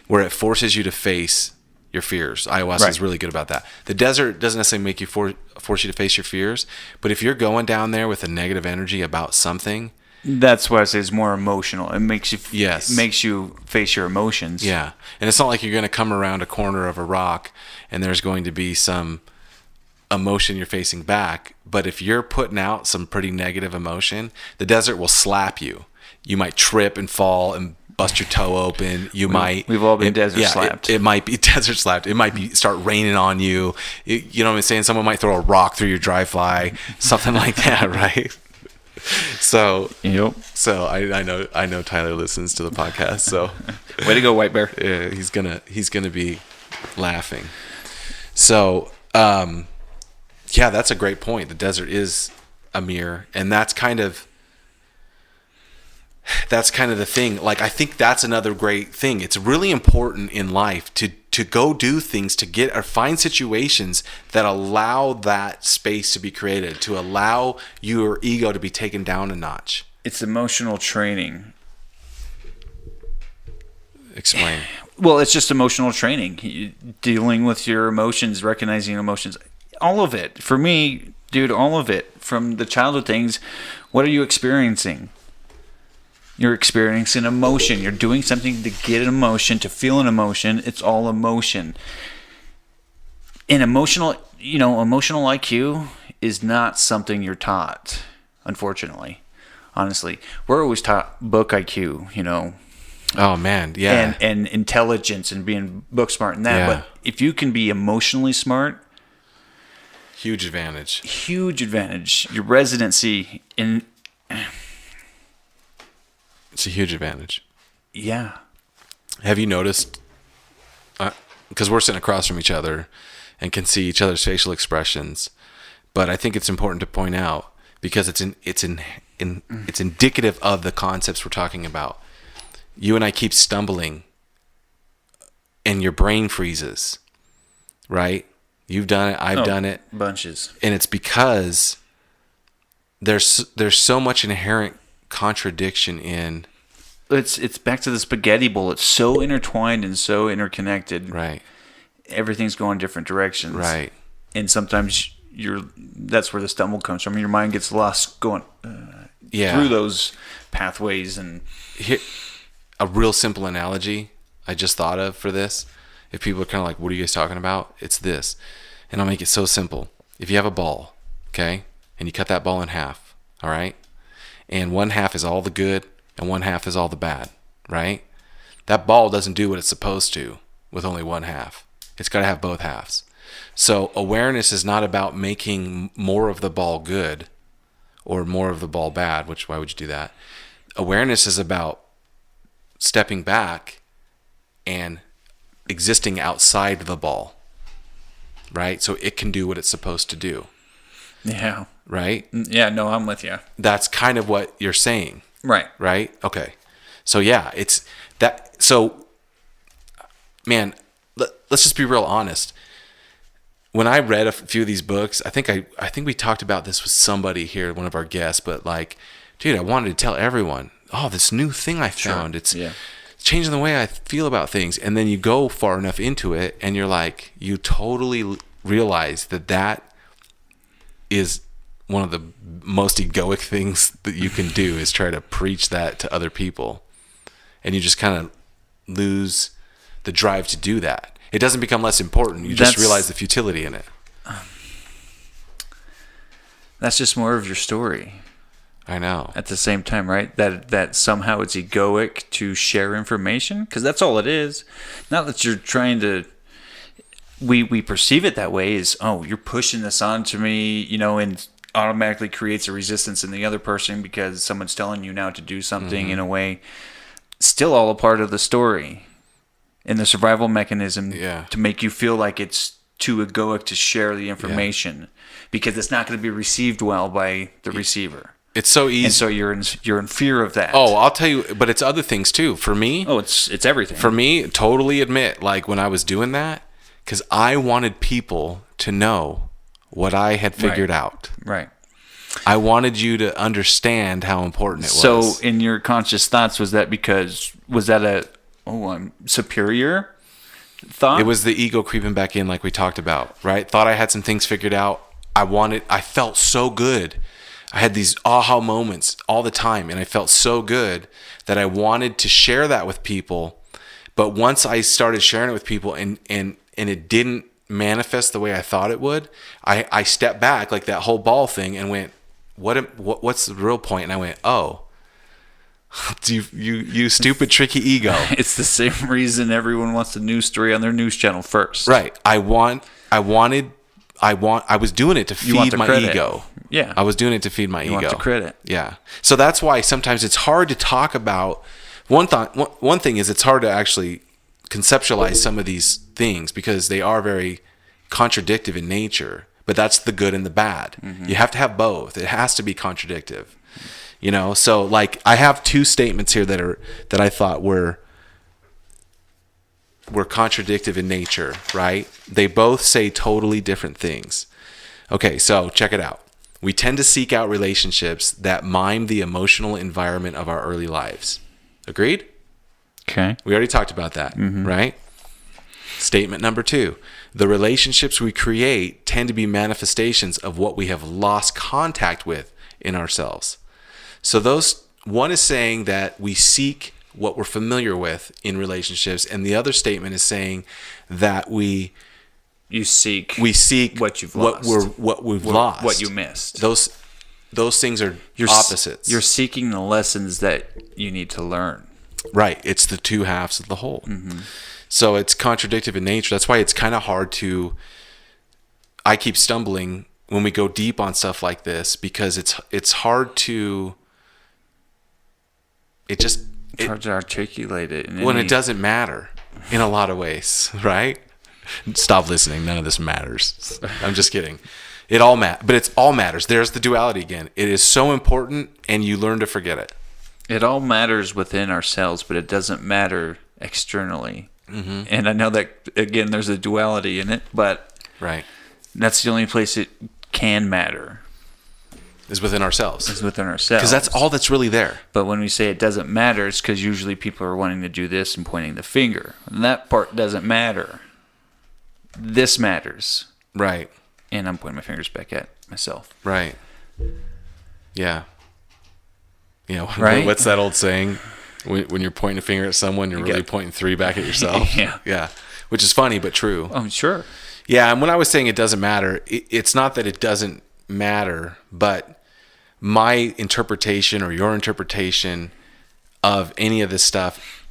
where it forces you to face your fears. Ayahuasca is really good about that. The desert doesn't necessarily make you force you to face your fears, but if you're going down there with a negative energy about something, that's why I say it's more emotional. It makes you Yes. It makes you face your emotions. yeah, and it's not like you're going to come around a corner of a rock and there's going to be some emotion you're facing back. But if you're putting out some pretty negative emotion, the desert will slap you. You might trip and fall and bust your toe open. We've all been desert slapped. It might be desert slapped. It might be start raining on you. You know what I'm saying? Someone might throw a rock through your drive-by, something like that, right? So, Yep. so I know Tyler listens to the podcast. So, Way to go, White Bear. yeah, he's gonna be laughing. So, yeah, that's a great point. The desert is a mirror, and that's kind of the thing. Like, I think that's another great thing. It's really important in life to go do things, to get or find situations that allow that space to be created, to allow your ego to be taken down a notch. It's emotional training. Explain. Well, it's just emotional training. Dealing with your emotions, recognizing emotions. All of it. For me, dude, all of it. From the childhood things, what are you experiencing? You're experiencing emotion. You're doing something to get an emotion, to feel an emotion. It's all emotion. And emotional IQ is not something you're taught, unfortunately. Honestly. We're always taught book IQ, Oh man, yeah. and intelligence and being book smart and that. Yeah. But if you can be emotionally smart, Huge advantage. huge advantage. Your residency in It's a huge advantage. yeah. Have you noticed? Because we're sitting across from each other and can see each other's facial expressions, but I think it's important to point out because it's indicative of the concepts we're talking about. You and I keep stumbling, and your brain freezes. Right? You've done it. I've done it. Bunches. And it's because there's so much inherent contradiction in. It's back to the spaghetti bowl. It's so intertwined and so interconnected. Right. Everything's going different directions. Right. And sometimes that's where the stumble comes from. Your mind gets lost going through those pathways. And Here, a real simple analogy I just thought of for this. If people are kind of like, what are you guys talking about? It's this. And I'll make it so simple. If you have a ball, okay, and you cut that ball in half, all right? And one half is all the good and one half is all the bad, right? That ball doesn't do what it's supposed to with only one half. It's got to have both halves. So awareness is not about making more of the ball good or more of the ball bad, which why would you do that? Awareness is about stepping back and existing outside the ball, right? So it can do what it's supposed to do, yeah. right? Yeah, no, I'm with you. That's kind of what you're saying, Right. right? Okay. So yeah, it's that. So, man, let's just be real honest. When I read a few of these books, I think we talked about this with somebody here, one of our guests, but like, dude, I wanted to tell everyone, oh, this new thing I found. It's changing the way I feel about things. And then you go far enough into it and you're like, you totally realize that is one of the most egoic things that you can do is try to preach that to other people. And you just kind of lose the drive to do that. It doesn't become less important. You just realize the futility in it. That's just more of your story. I know. At the same time, right? That somehow it's egoic to share information, because that's all it is. Not that you're trying to. We perceive it that way. Is you're pushing this onto me, and automatically creates a resistance in the other person because someone's telling you now to do something in a way. still all a part of the story and the survival mechanism Yeah. to make you feel like it's too egoic to share the information because it's not going to be received well by the receiver. It's so easy. And so you're in fear of that. Oh, I'll tell you, but it's other things too. For me, It's everything. for me, totally admit, like when I was doing that, because I wanted people to know what I had figured out. Right. I wanted you to understand how important it So was. in your conscious thoughts, was that I'm superior thought? It was the ego creeping back in, like we talked about, right? Thought I had some things figured out. I felt so good. I had these aha moments all the time, and I felt so good that I wanted to share that with people. But once I started sharing it with people and it didn't manifest the way I thought it would, I stepped back like that whole ball thing and went, what's the real point? And I went, oh, you stupid, tricky ego. It's the same reason everyone wants the news story on their news channel first. Right. I was doing it to You want feed the my credit. ego. Yeah. I was doing it to feed my You ego. want the credit. Yeah. So that's why sometimes it's hard to talk about one thing is it's hard to actually conceptualize some of these things because they are very contradictive in nature, but that's the good and the bad. You have to have both. It has to be contradictive. You know, so like I have two statements here that I thought were contradictive in nature, right? They both say totally different things. Okay, so check it out. We tend to seek out relationships that mime the emotional environment of our early lives. Agreed? Okay. We already talked about that, right? Statement number 2. The relationships we create tend to be manifestations of what we have lost contact with in ourselves. So one is saying that we seek what we're familiar with in relationships, and the other statement is saying that we seek what you've lost. what we've lost, what you missed. Those things are opposites. You're seeking the lessons that you need to learn. Right. It's the two halves of the whole. So it's contradictive in nature. That's why it's kind of hard I keep stumbling when we go deep on stuff like this because it's hard to. It's hard to articulate it. When it doesn't matter in a lot of ways, right? Stop listening. None of this matters. I'm just kidding. It all but it's all matters. There's the duality again. It is so important, and you learn to forget it. It all matters within ourselves, but it doesn't matter externally. And I know that, again, there's a duality in it, but Right. that's the only place it can matter, Is within ourselves. is within ourselves. Because that's all that's really there. But when we say it doesn't matter, it's because usually people are wanting to do this and pointing the finger. And that part doesn't matter. This matters. Right. And I'm pointing my fingers back at myself. Right. Yeah. You know, Right? what's that old saying? When you're pointing a finger at someone, you're really pointing 3 back at yourself. Yeah. Yeah. Which is funny, but true. Oh, sure. Yeah. And when I was saying it doesn't matter, it's not that it doesn't matter, but my interpretation or your interpretation of any of this stuff,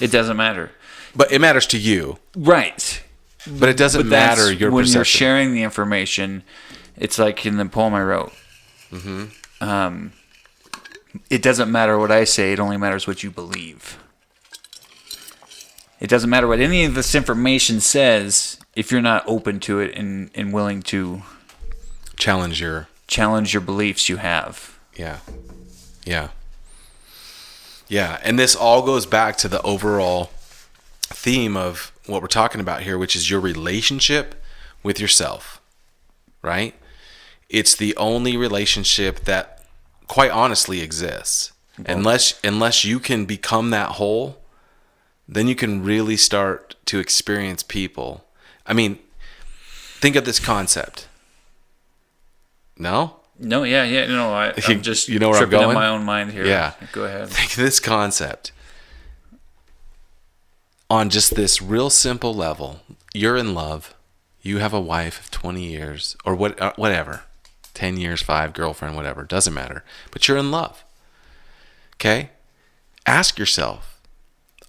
It doesn't matter. but it matters to you. Right. But it doesn't But that's matter your when perception. you're sharing the information. It's like in the poem I wrote. It doesn't matter what I say. It only matters what you believe. It doesn't matter what any of this information says if you're not open to it and willing to Challenge your. challenge your beliefs you have. Yeah. Yeah. Yeah. And this all goes back to the overall theme of what we're talking about here, which is your relationship with yourself, right? It's the only relationship that quite honestly exists. Unless you can become that whole, then you can really start to experience people. I mean, think of this concept. No? No, yeah. No, I'm just You know where I'm tripping in going? my own mind here. Yeah. Go ahead. Think of this concept on just this real simple level. You're in love. You have a wife of 20 years or whatever. 10 years, 5, girlfriend, whatever. Doesn't matter. But you're in love. Okay? Ask yourself,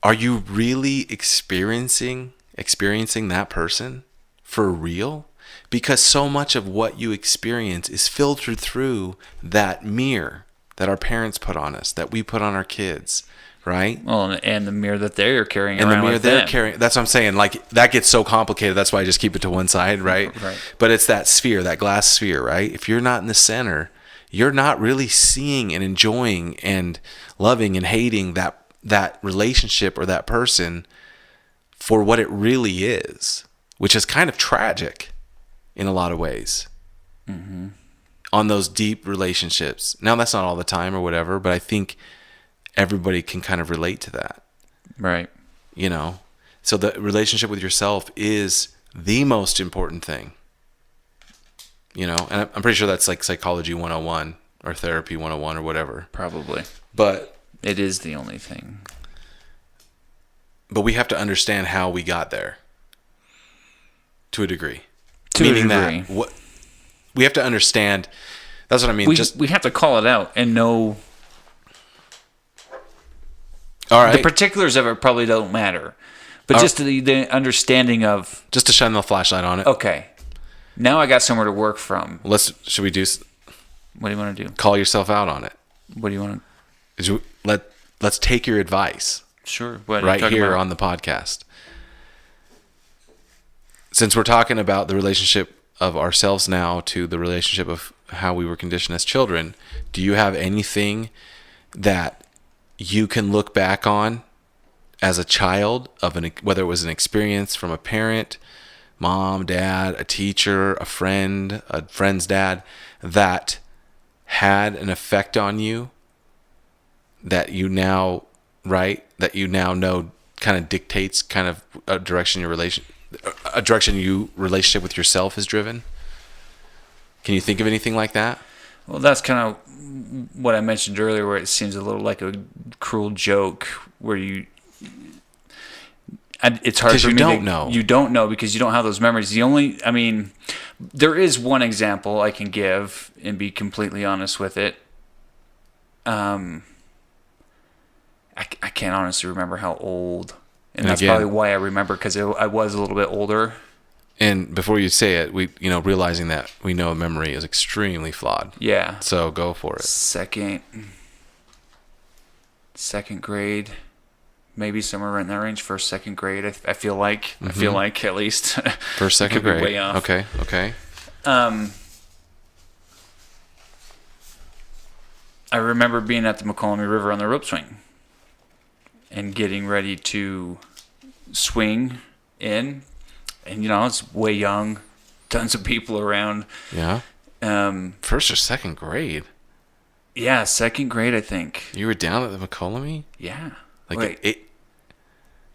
are you really experiencing that person for real? Because so much of what you experience is filtered through that mirror that our parents put on us, that we put on our kids, right? Well, and the mirror that they're carrying And the around mirror with they're them. carrying. That's what I'm saying. Like, that gets so complicated. That's why I just keep it to one side, right? Right. But it's that sphere, that glass sphere, right? If you're not in the center, you're not really seeing and enjoying and loving and hating that relationship or that person for what it really is, which is kind of tragic in a lot of ways. Mm-hmm. On those deep relationships. Now, that's not all the time or whatever, but I think everybody can kind of relate to that. Right. You know, so the relationship with yourself is the most important thing, you know, and I'm pretty sure that's like psychology 101 or therapy 101 or whatever. Probably. But It is the only thing. we have to understand how we got there to a degree. To a Meaning degree. that what we have to understand. That's what I mean. We have to call it out and know all right. the particulars of it probably don't matter. But just the understanding of, Just to shine the flashlight on it. okay, now I got somewhere to work from. Should we What do you want to do? call yourself out on it? What do you want to... Let's take your advice. Sure. What are you Right talking here about? on the podcast. Since we're talking about the relationship of ourselves now to the relationship of how we were conditioned as children, do you have anything that you can look back on as a child of whether it was an experience from a parent, mom, dad, a teacher, a friend's dad, that had an effect on you that you now know kind of dictates kind of a direction your relationship with yourself is driven? Can you think of anything like that? Well, that's kind of what I mentioned earlier, where it seems a little like a cruel joke, where it's hard 'Cause for you me don't to, know. You don't know because you don't have those memories. There is one example I can give and be completely honest with it. I can't honestly remember how old, and that's again- probably why I remember, because I was a little bit older. And before you say it, realizing that we know memory is extremely flawed. Yeah. So go for it. Second grade, maybe somewhere right in that range. First, second grade. I feel like at least. First, second Could be grade. way off. Okay. I remember being at the McCollum River on the rope swing and getting ready to swing in, and I was way young, tons of people around. Yeah. First or second grade. Yeah, second grade, I think. You were down at the McCollum? Yeah. Like Wait,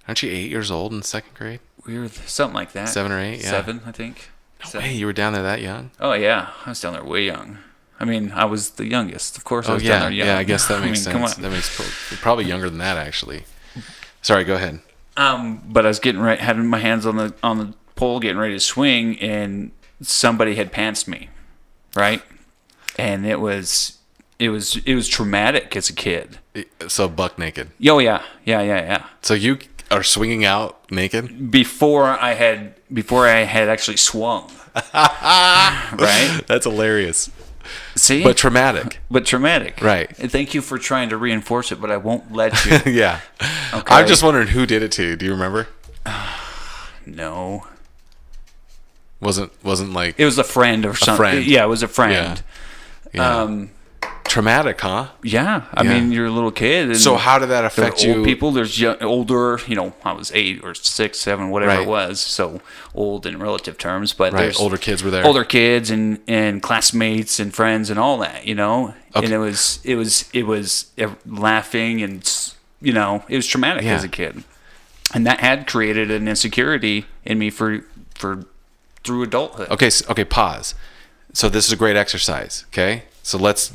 aren't you 8 years old in second grade? we were something like that. 7 or 8, yeah. 7, I think. No way, you were down there that young? Oh yeah, I was down there way young. I mean, I was the youngest, of course. I Oh was yeah, down there young. yeah. I guess that makes Come sense. on. That makes probably younger than that actually. Sorry, go ahead. But I was getting ready, having my hands on the pole, getting ready to swing, and somebody had pantsed me, right? And it was traumatic as a kid. So buck naked. Oh yeah. So you are swinging out naked? Before I had actually swung, right? That's hilarious. See, But traumatic. right? And thank you for trying to reinforce it, but I won't let you. Yeah. Okay. I'm just wondering who did it to you. Do you remember? No, Wasn't like it was a friend or something. friend. Yeah, it was a friend. yeah. Traumatic, huh? Yeah, I Yeah. mean, you're a little kid. And So how did that there are affect you? old people. There's older. I was 8 or 6, 7, whatever Right. it was. So old in relative terms, but Right, there's older kids were there. older kids and classmates and friends and all that. Okay. And it was laughing and it was traumatic Yeah. as a kid, and that had created an insecurity in me for through adulthood. Okay, pause. So this is a great exercise, okay? So let's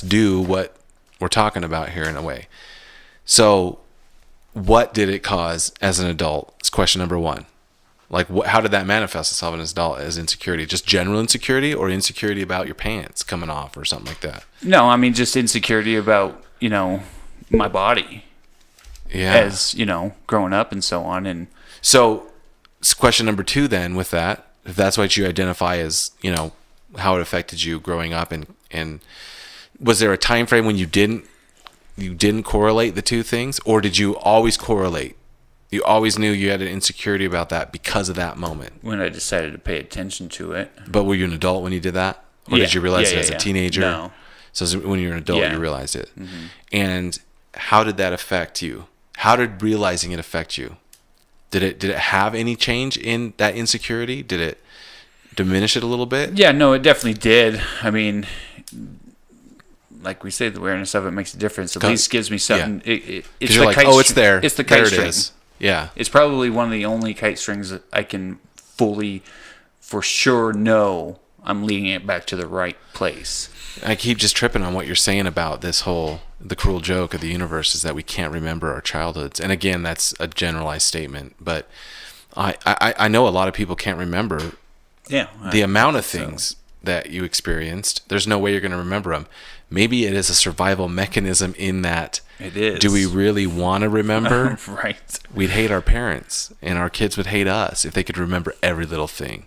do what we're talking about here in a way. So what did it cause as an adult? It's question number 1. Like, how did that manifest itself as an adult as insecurity? Just general insecurity, or insecurity about your pants coming off or something like that? No, I mean just insecurity about my body Yeah. as growing up and so on. And So question number 2 then, with that, if that's what you identify as, how it affected you growing up and was there a time frame when you didn't correlate the two things, or did you always correlate? You always knew you had an insecurity about that because of that moment. When I decided to pay attention to it. But were you an adult when you did that? Or did you realize it as a teenager? No. So when you were an adult, you realized it. Mm-hmm. And how did that affect you? How did realizing it affect you? Did it have any change in that insecurity? Did it diminish it a little bit? Yeah, no, it definitely did. I mean, like we say, the awareness of it makes a difference. At least gives me something. Yeah. It's you're like, it's there. It's the kite string. It is. Yeah. It's probably one of the only kite strings that I can fully, for sure, know I'm leading it back to the right place. I keep just tripping on what you're saying about this whole, the cruel joke of the universe is that we can't remember our childhoods. And again, that's a generalized statement, but I know a lot of people can't remember the amount of things that you experienced. There's no way you're going to remember them. Maybe it is a survival mechanism in that. It is. Do we really want to remember? Right. We'd hate our parents, and our kids would hate us if they could remember every little thing.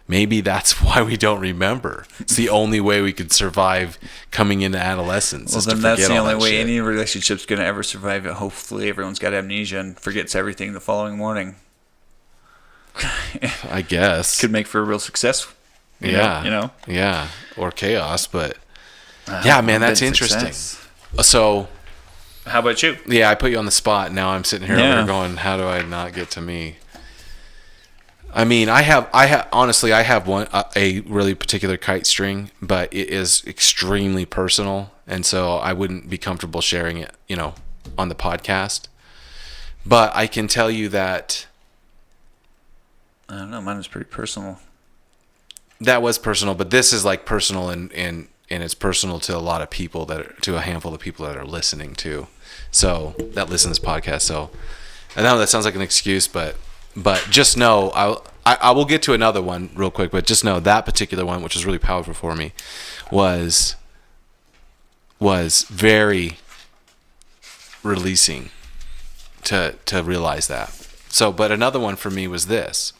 Maybe that's why we don't remember. It's the only way we could survive coming into adolescence. Well, then that's the only way any relationship's going to ever survive it. Hopefully everyone's got amnesia and forgets everything the following morning. I guess. Could make for a real success. Yeah. You know? Yeah. Or chaos, but... yeah, man, that's interesting. So... How about you? Yeah, I put you on the spot. Now I'm sitting here over going, how do I not get to me? I mean, I have honestly, I have a really particular kite string, but it is extremely personal, and so I wouldn't be comfortable sharing it, on the podcast. But I can tell you that I don't know, mine was pretty personal. That was personal, but this is like personal and it's personal to a lot of people to a handful of people that are listening to. So that listen to this podcast. So I know that sounds like an excuse, but just know I will get to another one real quick, but just know that particular one, which was really powerful for me, was very releasing to realize that. So, but another one for me was this.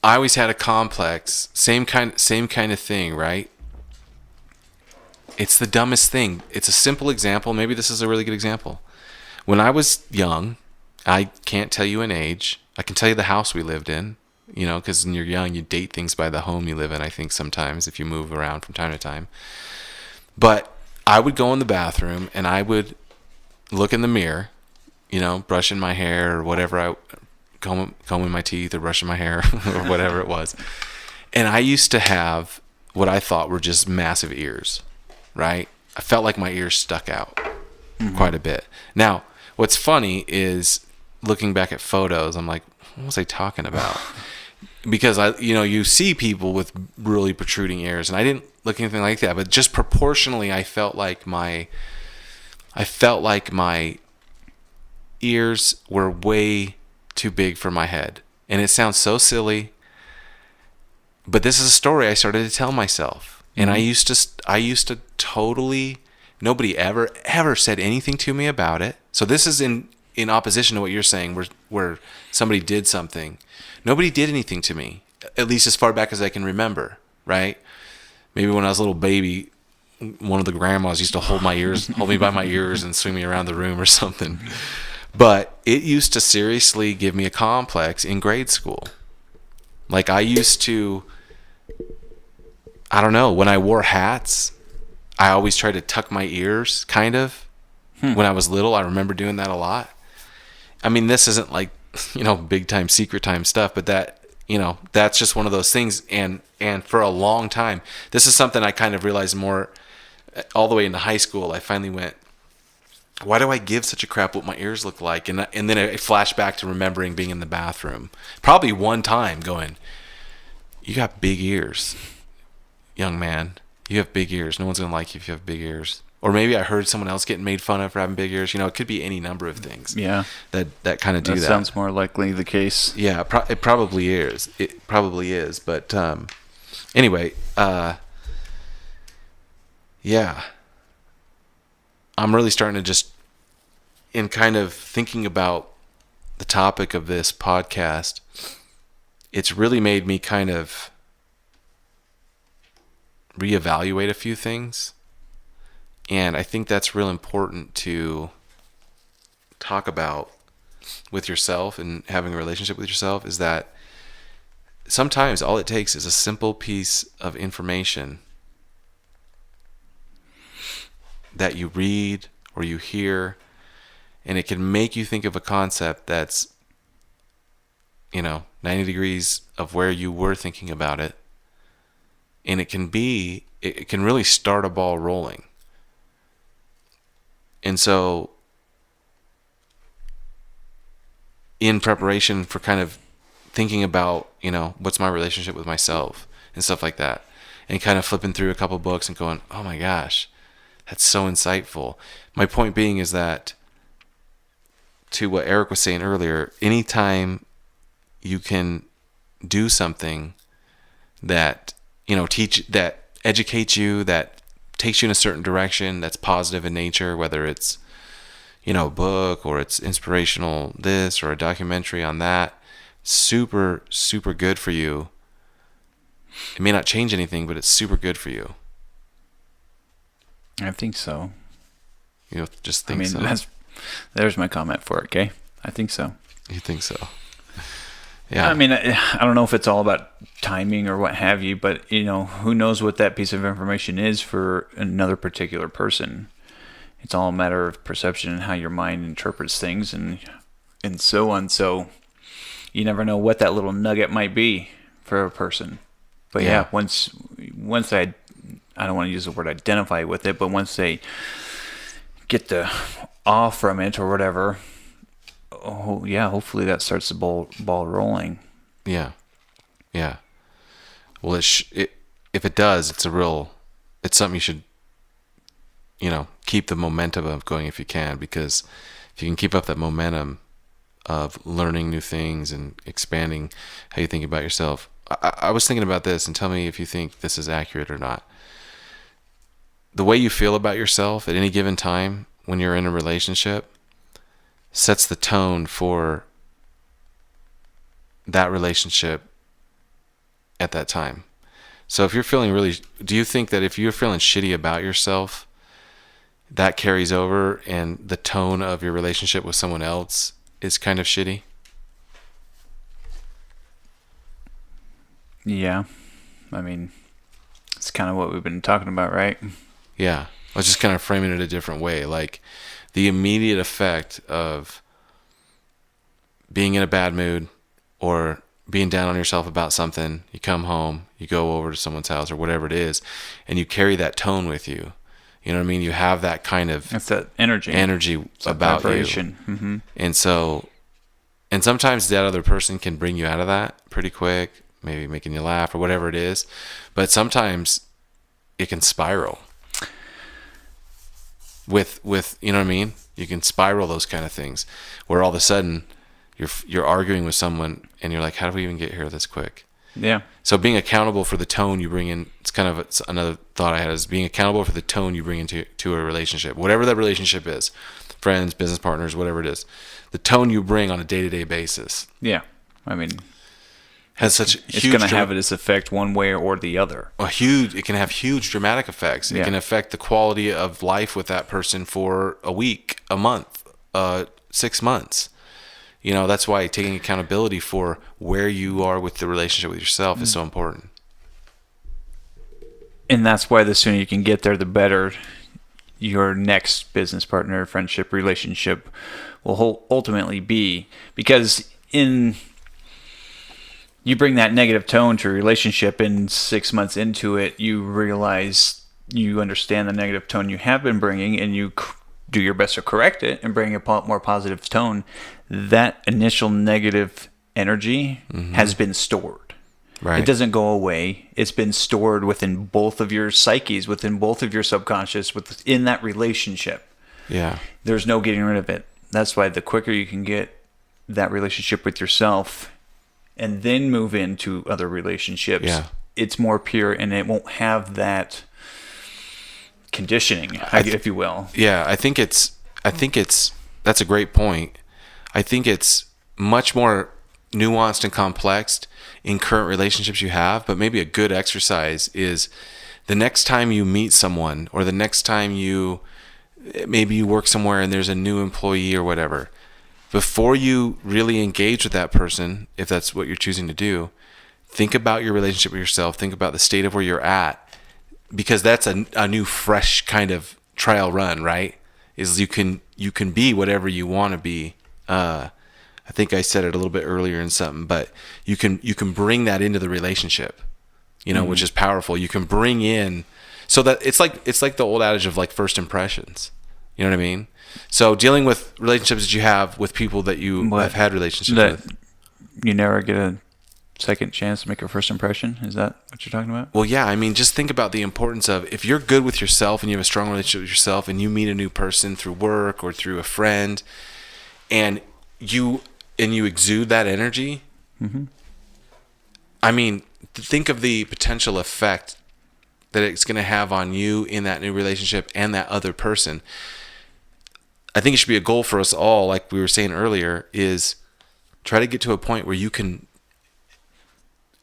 I always had a complex, same kind of thing, right? It's the dumbest thing. It's a simple example. Maybe this is a really good example. When I was young, I can't tell you an age. I can tell you the house we lived in, because when you're young, you date things by the home you live in, I think sometimes, if you move around from time to time. But I would go in the bathroom and I would look in the mirror, brushing my hair or whatever, combing my teeth or brushing my hair or whatever it was. And I used to have what I thought were just massive ears, right? I felt like my ears stuck out quite a bit. Now, what's funny is looking back at photos, I'm like, what was I talking about? Because you see people with really protruding ears, and I didn't look anything like that, but just proportionally, I felt like my ears were way too big for my head. And it sounds so silly, but this is a story I started to tell myself. And I used to totally, nobody ever said anything to me about it. So this is in opposition to what you're saying, where somebody did something. Nobody did anything to me, at least as far back as I can remember, right? Maybe when I was a little baby, one of the grandmas used to hold me by my ears and swing me around the room or something. But it used to seriously give me a complex in grade school. Like I used to, I don't know, when I wore hats, I always tried to tuck my ears, kind of. When I was little, I remember doing that a lot. I mean, this isn't like, big time, secret time stuff, but that's just one of those things. And for a long time, this is something I kind of realized more all the way into high school. I finally went, why do I give such a crap what my ears look like? And then I flashed back to remembering being in the bathroom. Probably one time going, you got big ears, young man. You have big ears. No one's going to like you if you have big ears. Or maybe I heard someone else getting made fun of for having big ears. It could be any number of things. Yeah. That kind of do that. That sounds more likely the case. Yeah, it probably is. It probably is. But anyway, yeah. I'm really starting to just, in kind of thinking about the topic of this podcast, it's really made me kind of reevaluate a few things. And I think that's real important to talk about with yourself and having a relationship with yourself, is that sometimes all it takes is a simple piece of information that you read or you hear, and it can make you think of a concept that's, 90 degrees of where you were thinking about it. And it can really start a ball rolling. And so in preparation for kind of thinking about, what's my relationship with myself and stuff like that, and kind of flipping through a couple books and going, oh my gosh, that's so insightful. My point being is that, to what Eric was saying earlier, anytime you can do something that, that educates you, that takes you in a certain direction, that's positive in nature, whether it's, a book or it's inspirational this or a documentary on that, super, super good for you. It may not change anything, but it's super good for you. I think so. Just think so. There's my comment for it, okay? I think so. You think so? Yeah. I mean, I don't know if it's all about timing or what have you, but, who knows what that piece of information is for another particular person. It's all a matter of perception and how your mind interprets things and so on. So you never know what that little nugget might be for a person. But yeah, once I don't want to use the word identify with it, but once they get the awe from it or whatever, hopefully that starts the ball rolling. Yeah. Well, if it does, it's something you should, keep the momentum of going if you can, because if you can keep up that momentum of learning new things and expanding how you think about yourself. I was thinking about this, and tell me if you think this is accurate or not. The way you feel about yourself at any given time when you're in a relationship sets the tone for that relationship at that time. So if you're feeling do you think that if you're feeling shitty about yourself, that carries over and the tone of your relationship with someone else is kind of shitty? Yeah. I mean, it's kind of what we've been talking about, right? Yeah. I was just kind of framing it a different way. Like, the immediate effect of being in a bad mood or being down on yourself about something, you come home, you go over to someone's house or whatever it is, and you carry that tone with you. You know what I mean? You have that kind of... It's that energy it's about vibration. You. Mm-hmm. And sometimes that other person can bring you out of that pretty quick, maybe making you laugh or whatever it is. But sometimes it can spiral. With you know what I mean? You can spiral those kind of things where all of a sudden you're arguing with someone and you're like, how do we even get here this quick? Yeah. So being accountable for the tone you bring in, it's another thought I had, is being accountable for the tone you bring into a relationship, whatever that relationship is, friends, business partners, whatever it is, the tone you bring on a day-to-day basis. Yeah. I mean, has such huge... It's going to have its effect one way or the other. It can have huge dramatic effects. It can affect the quality of life with that person for a week, a month, 6 months. That's why taking accountability for where you are with the relationship with yourself is so important. And that's why the sooner you can get there, the better your next business partner, friendship, relationship will ultimately be. Because you bring that negative tone to a relationship, and 6 months into it, you realize you understand the negative tone you have been bringing, and you do your best to correct it and bring a more positive tone. That initial negative energy has been stored. Right. It doesn't go away. It's been stored within both of your psyches, within both of your subconscious, within that relationship. Yeah. There's no getting rid of it. That's why the quicker you can get that relationship with yourself and then move into other relationships, it's more pure and it won't have that conditioning, if you will. Yeah, I think that's a great point. I think it's much more nuanced and complex in current relationships you have, but maybe a good exercise is the next time you meet someone, or the next time maybe you work somewhere and there's a new employee or whatever, before you really engage with that person, if that's what you're choosing to do, think about your relationship with yourself. Think about the state of where you're at, because that's a new, fresh kind of trial run, right? Is you can be whatever you want to be. I think I said it a little bit earlier in something, but you can bring that into the relationship, which is powerful. You can bring in, so that it's like the old adage of like first impressions. You know what I mean? So dealing with relationships that you have with people that you have had relationships with. You never get a second chance to make a first impression? Is that what you're talking about? Well, yeah. I mean, just think about the importance of, if you're good with yourself and you have a strong relationship with yourself, and you meet a new person through work or through a friend, and you exude that energy. Mm-hmm. I mean, think of the potential effect that it's going to have on you in that new relationship and that other person. I think it should be a goal for us all, like we were saying earlier, is try to get to a point where you can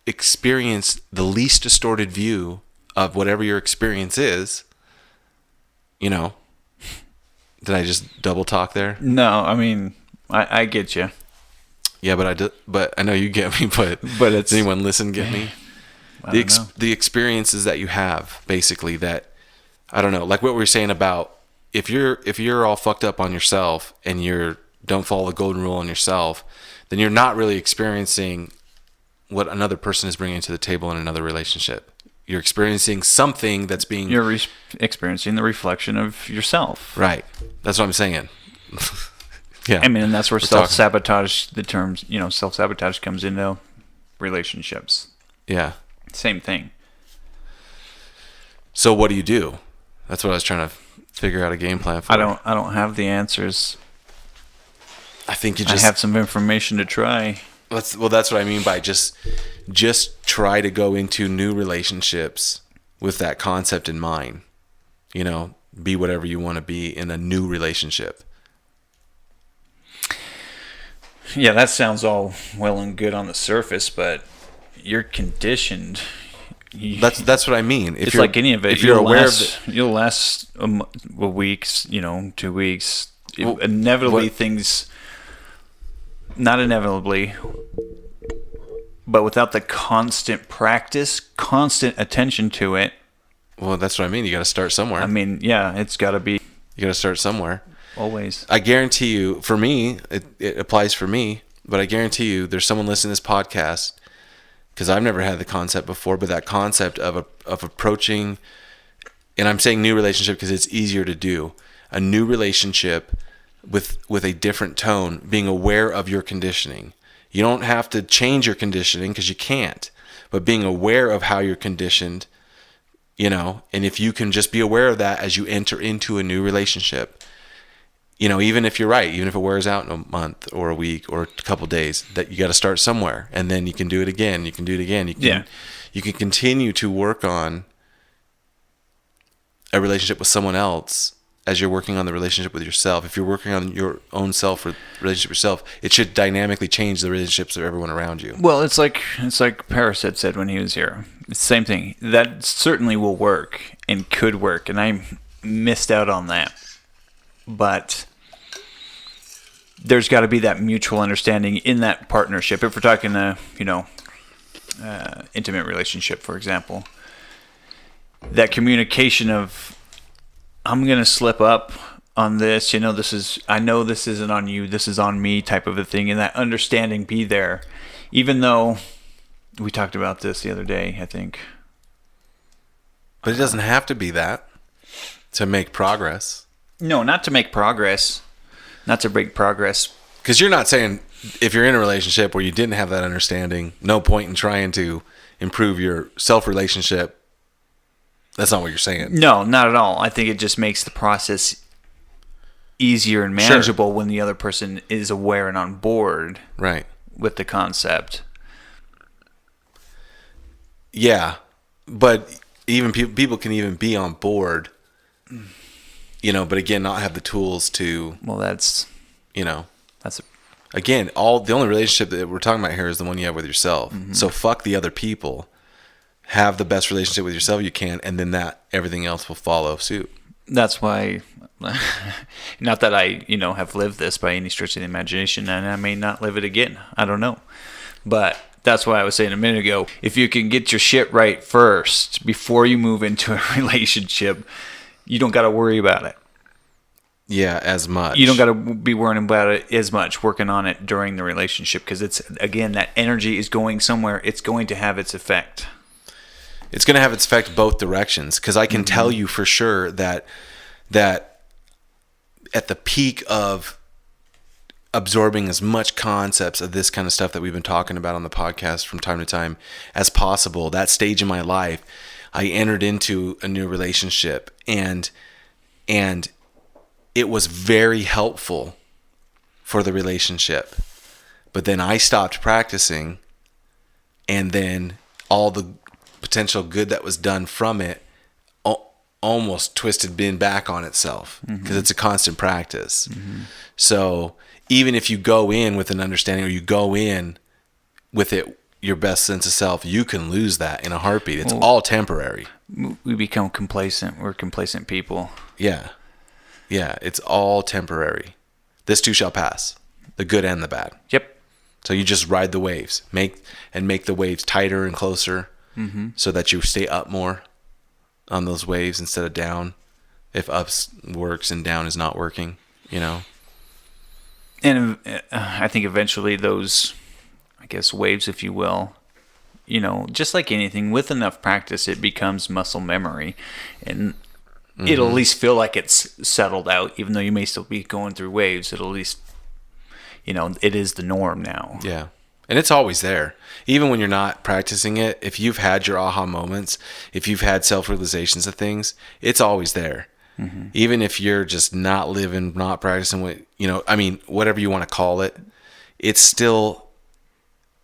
experience the least distorted view of whatever your experience is. Did I just double talk there? No, I mean, I get you. Yeah, but I know you get me. But does anyone listen get me? The experiences that you have, basically, that, I don't know, like what we were saying about, if you're all fucked up on yourself and don't follow the golden rule on yourself, then you're not really experiencing what another person is bringing to the table in another relationship. You're experiencing something that's being... You're experiencing the reflection of yourself. Right. That's what I'm saying. Yeah. I mean, and that's where self-sabotage, the term, self-sabotage comes into relationships. Yeah. Same thing. So what do you do? That's what I was trying to figure out a game plan for. I don't have the answers. I think I have some information to try. That's what I mean by just try to go into new relationships with that concept in mind. Be whatever you want to be in a new relationship. Yeah, that sounds all well and good on the surface, but you're conditioned. That's what I mean. It's like any of it. If you're aware of it, you'll last a week, 2 weeks. Well, inevitably, things. Not inevitably, but without the constant practice, constant attention to it. Well, that's what I mean. You got to start somewhere. I mean, yeah, it's got to be. You got to start somewhere. Always. I guarantee you, for me, it applies for me, but I guarantee you there's someone listening to this podcast, because I've never had the concept before, but that concept of approaching, and I'm saying new relationship because it's easier to do, a new relationship with a different tone, being aware of your conditioning. You don't have to change your conditioning because you can't, but being aware of how you're conditioned, and if you can just be aware of that as you enter into a new relationship, even if you're right, even if it wears out in a month or a week or a couple days, that you got to start somewhere, and then you can do it again. You can do it again. You can continue to work on a relationship with someone else as you're working on the relationship with yourself. If you're working on your own relationship with yourself, it should dynamically change the relationships of everyone around you. Well, it's like Paris had said when he was here. It's the same thing. That certainly will work and could work, and I missed out on that. But there's got to be that mutual understanding in that partnership. If we're talking intimate relationship, for example, that communication of, I'm going to slip up on this, I know this isn't on you, this is on me type of a thing, and that understanding be there. Even though we talked about this the other day, I think. But it doesn't have to be that to make progress. No, not to make progress. Not to break progress. Because you're not saying, if you're in a relationship where you didn't have that understanding, no point in trying to improve your self-relationship. That's not what you're saying. No, not at all. I think it just makes the process easier and manageable when the other person is aware and on board with the concept. Yeah, but even people can even be on board, but again, not have the tools to. Well, that's. Again, the only relationship that we're talking about here is the one you have with yourself. Mm-hmm. So fuck the other people. have the best relationship with yourself you can, and then that everything else will follow suit. That's why, not that I, have lived this by any stretch of the imagination, and I may not live it again. I don't know. But that's why I was saying a minute ago, if you can get your shit right first before you move into a relationship, you don't got to worry about it. Yeah, as much. You don't got to be worrying about it as much, working on it during the relationship, because it's, again, that energy is going somewhere. It's going to have its effect. It's going to have its effect both directions, because I can tell you for sure that at the peak of absorbing as much concepts of this kind of stuff that we've been talking about on the podcast from time to time as possible, that stage in my life, I entered into a new relationship, and it was very helpful for the relationship. But then I stopped practicing, and then all the potential good that was done from it almost twisted bin back on itself, because it's a constant practice. So even if you go in with an understanding, or you go in with it your best sense of self, you can lose that in a heartbeat. It's all temporary. We become complacent. We're complacent people. Yeah, it's all temporary. This too shall pass, the good and the bad. Yep. So you just ride the waves, make the waves tighter and closer, so that you stay up more on those waves instead of down, if ups works and down is not working, And I think eventually those, I guess, waves, if you will, just like anything, with enough practice, it becomes muscle memory, and it'll at least feel like it's settled out, even though you may still be going through waves. It'll at least, it is the norm now. Yeah. And it's always there. Even when you're not practicing it, if you've had your aha moments, if you've had self-realizations of things, it's always there. Even if you're just not living, not practicing whatever you want to call it, it's still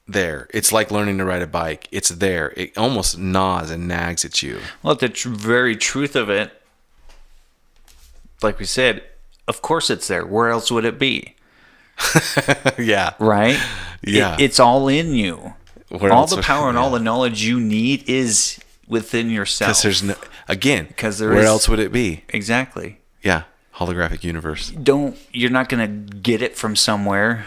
there. It's like learning to ride a bike. It's there. It almost gnaws and nags at you. Well, the very truth of it, like we said, of course it's there. Where else would it be? Yeah. Right? Yeah. It's all in you. Where all else the would- power and yeah. all the knowledge you need is within yourself. Because there's no, again, 'Cause there where is- else would it be? Exactly. Yeah. Holographic universe. You're not going to get it from somewhere.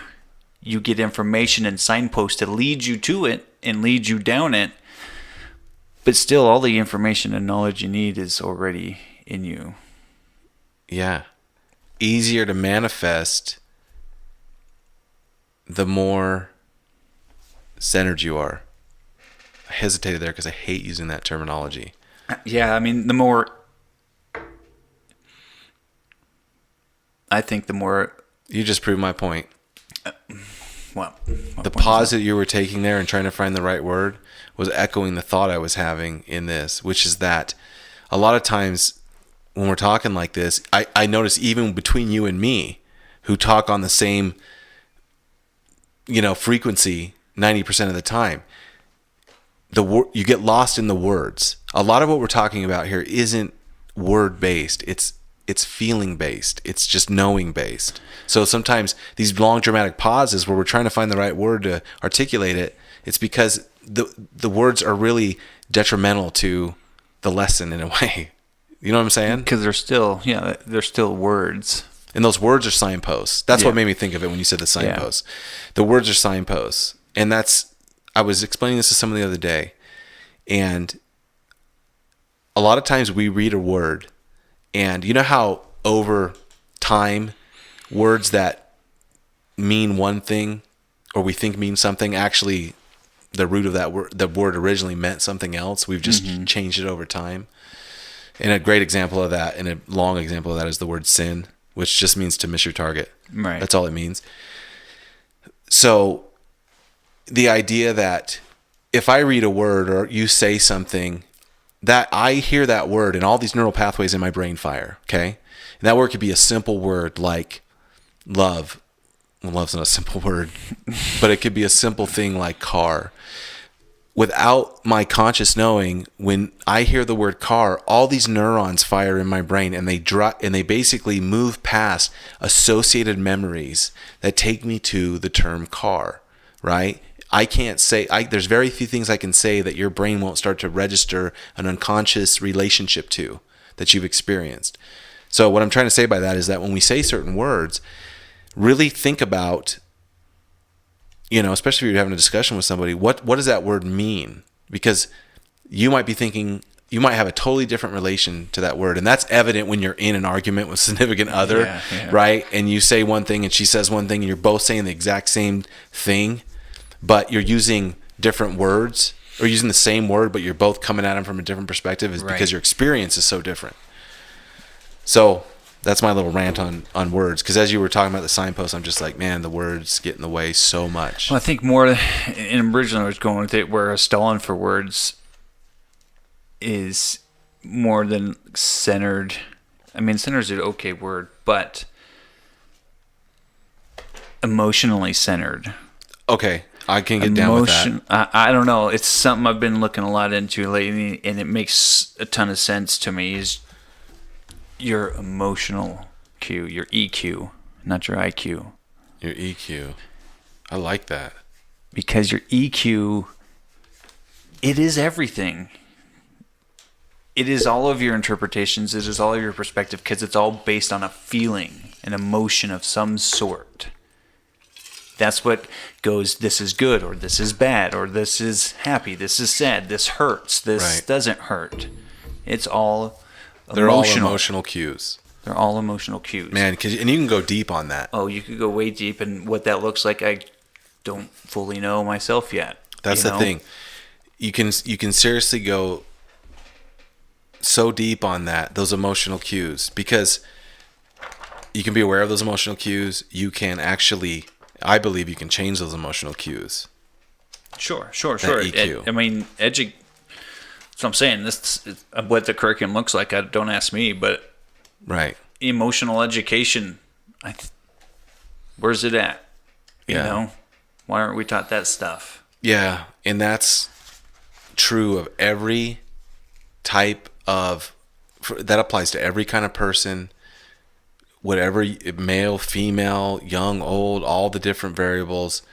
You get information and signposts to lead you to it and lead you down it. But still, all the information and knowledge you need is already in you. Yeah. Easier to manifest the more centered you are. I hesitated there because I hate using that terminology. Yeah, I mean, the more... I think the more... You just proved my point. Well, The pause that you were taking there and trying to find the right word was echoing the thought I was having in this, which is that a lot of times when we're talking like this, I notice even between you and me, who talk on the same, frequency 90% of the time, you get lost in the words. A lot of what we're talking about here isn't word based. It's feeling based. It's just knowing based. So sometimes these long dramatic pauses where we're trying to find the right word to articulate it, it's because the words are really detrimental to the lesson in a way. You know what I'm saying? Because they're still words. And those words are signposts. That's Yeah. what made me think of it when you said the signposts. The words are signposts. And I was explaining this to someone the other day. And a lot of times we read a word, and you know how over time words that mean one thing or we think mean something, actually the root of that word, the word originally meant something else. We've just changed it over time. And a great example of that, and a long example of that, is the word sin, which just means to miss your target. Right. That's all it means. So the idea that if I read a word or you say something, that I hear that word and all these neural pathways in my brain fire, okay? And that word could be a simple word like love. Well, love's not a simple word, but it could be a simple thing like car. Without my conscious knowing, when I hear the word car, all these neurons fire in my brain, and they basically move past associated memories that take me to the term car, right? I can't say, there's very few things I can say that your brain won't start to register an unconscious relationship to that you've experienced. So what I'm trying to say by that is that when we say certain words, really think about, especially if you're having a discussion with somebody, what does that word mean? Because you might be thinking, you might have a totally different relation to that word. And that's evident when you're in an argument with a significant other, right? And you say one thing and she says one thing and you're both saying the exact same thing, but you're using different words, or using the same word, but you're both coming at them from a different perspective, is because your experience is so different. So that's my little rant on words. Because as you were talking about the signpost, I'm just like, man, the words get in the way so much. Well, I think more, in originally I was going with it, where a stalling for words is more than centered. I mean, centered is an okay word, but emotionally centered. Okay, I can get down with that. I don't know. It's something I've been looking a lot into lately, and it makes a ton of sense to me. Is your emotional cue, your EQ, not your IQ. Your EQ. I like that. Because your EQ, it is everything. It is all of your interpretations. It is all of your perspective, because it's all based on a feeling, an emotion of some sort. That's what goes, this is good, or this is bad, or this is happy, this is sad, this hurts, this doesn't hurt. It's all They're all emotional cues. They're all emotional cues. Man, and you can go deep on that. Oh, you could go way deep, and what that looks like, I don't fully know myself yet. That's the thing. You can seriously go so deep on that, those emotional cues, because you can be aware of those emotional cues. You can actually, I believe you can change those emotional cues. Sure. EQ. I mean, that's what I'm saying. This is what the curriculum looks like. Don't ask me, but right. Emotional education, where's it at? Yeah. Why aren't we taught that stuff? Yeah, and that's true of every type of, that applies to every kind of person, whatever, male, female, young, old, all the different variables.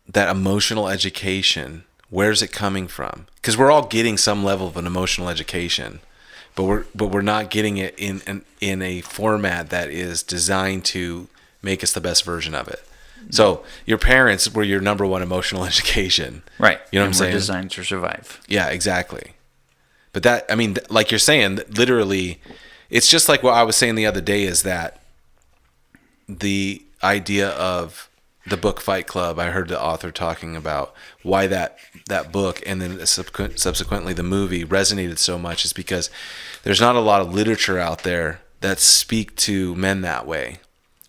That emotional education, where's it coming from? Because we're all getting some level of an emotional education, but we're not getting it in a format that is designed to make us the best version of it. So your parents were your number one emotional education, right? You know what I'm saying? We're designed to survive. Yeah, exactly. But that, I mean, like you're saying, literally, it's just like what I was saying the other day, is that the idea of the book Fight Club, I heard the author talking about why that book and then subsequently the movie resonated so much, is because there's not a lot of literature out there that speak to men that way.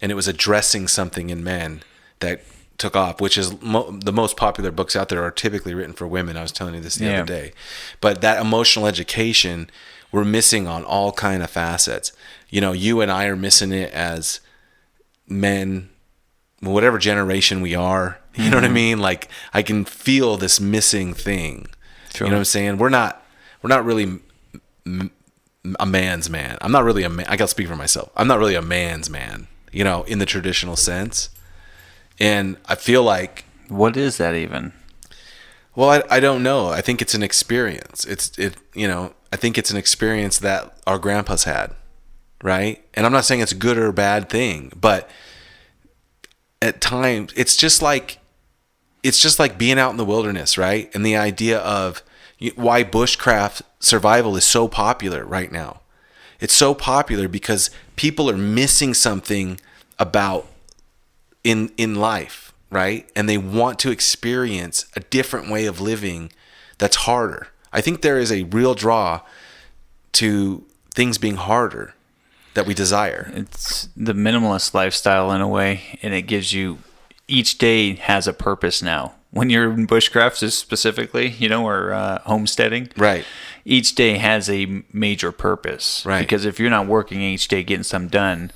And it was addressing something in men that took off, which is the most popular books out there are typically written for women. I was telling you this the other day. But that emotional education, we're missing on all kind of facets. You and I are missing it as men, whatever generation we are. You know what I mean? Like, I can feel this missing thing. Sure. You know what I'm saying? We're not really a man's man. I'm not really a man. I gotta speak for myself. I'm not really a man's man, in the traditional sense. And I feel like, what is that even? Well, I don't know. I think it's an experience. I think it's an experience that our grandpas had, right? And I'm not saying it's a good or a bad thing, but at times it's just like being out in the wilderness, right? And the idea of why bushcraft survival is so popular right now. It's so popular because people are missing something about in life, right? And they want to experience a different way of living that's harder. I think there is a real draw to things being harder that we desire. It's the minimalist lifestyle in a way, and it gives you, each day has a purpose now. When you're in bushcraft specifically, or homesteading, right? Each day has a major purpose, right? Because if you're not working each day getting something done,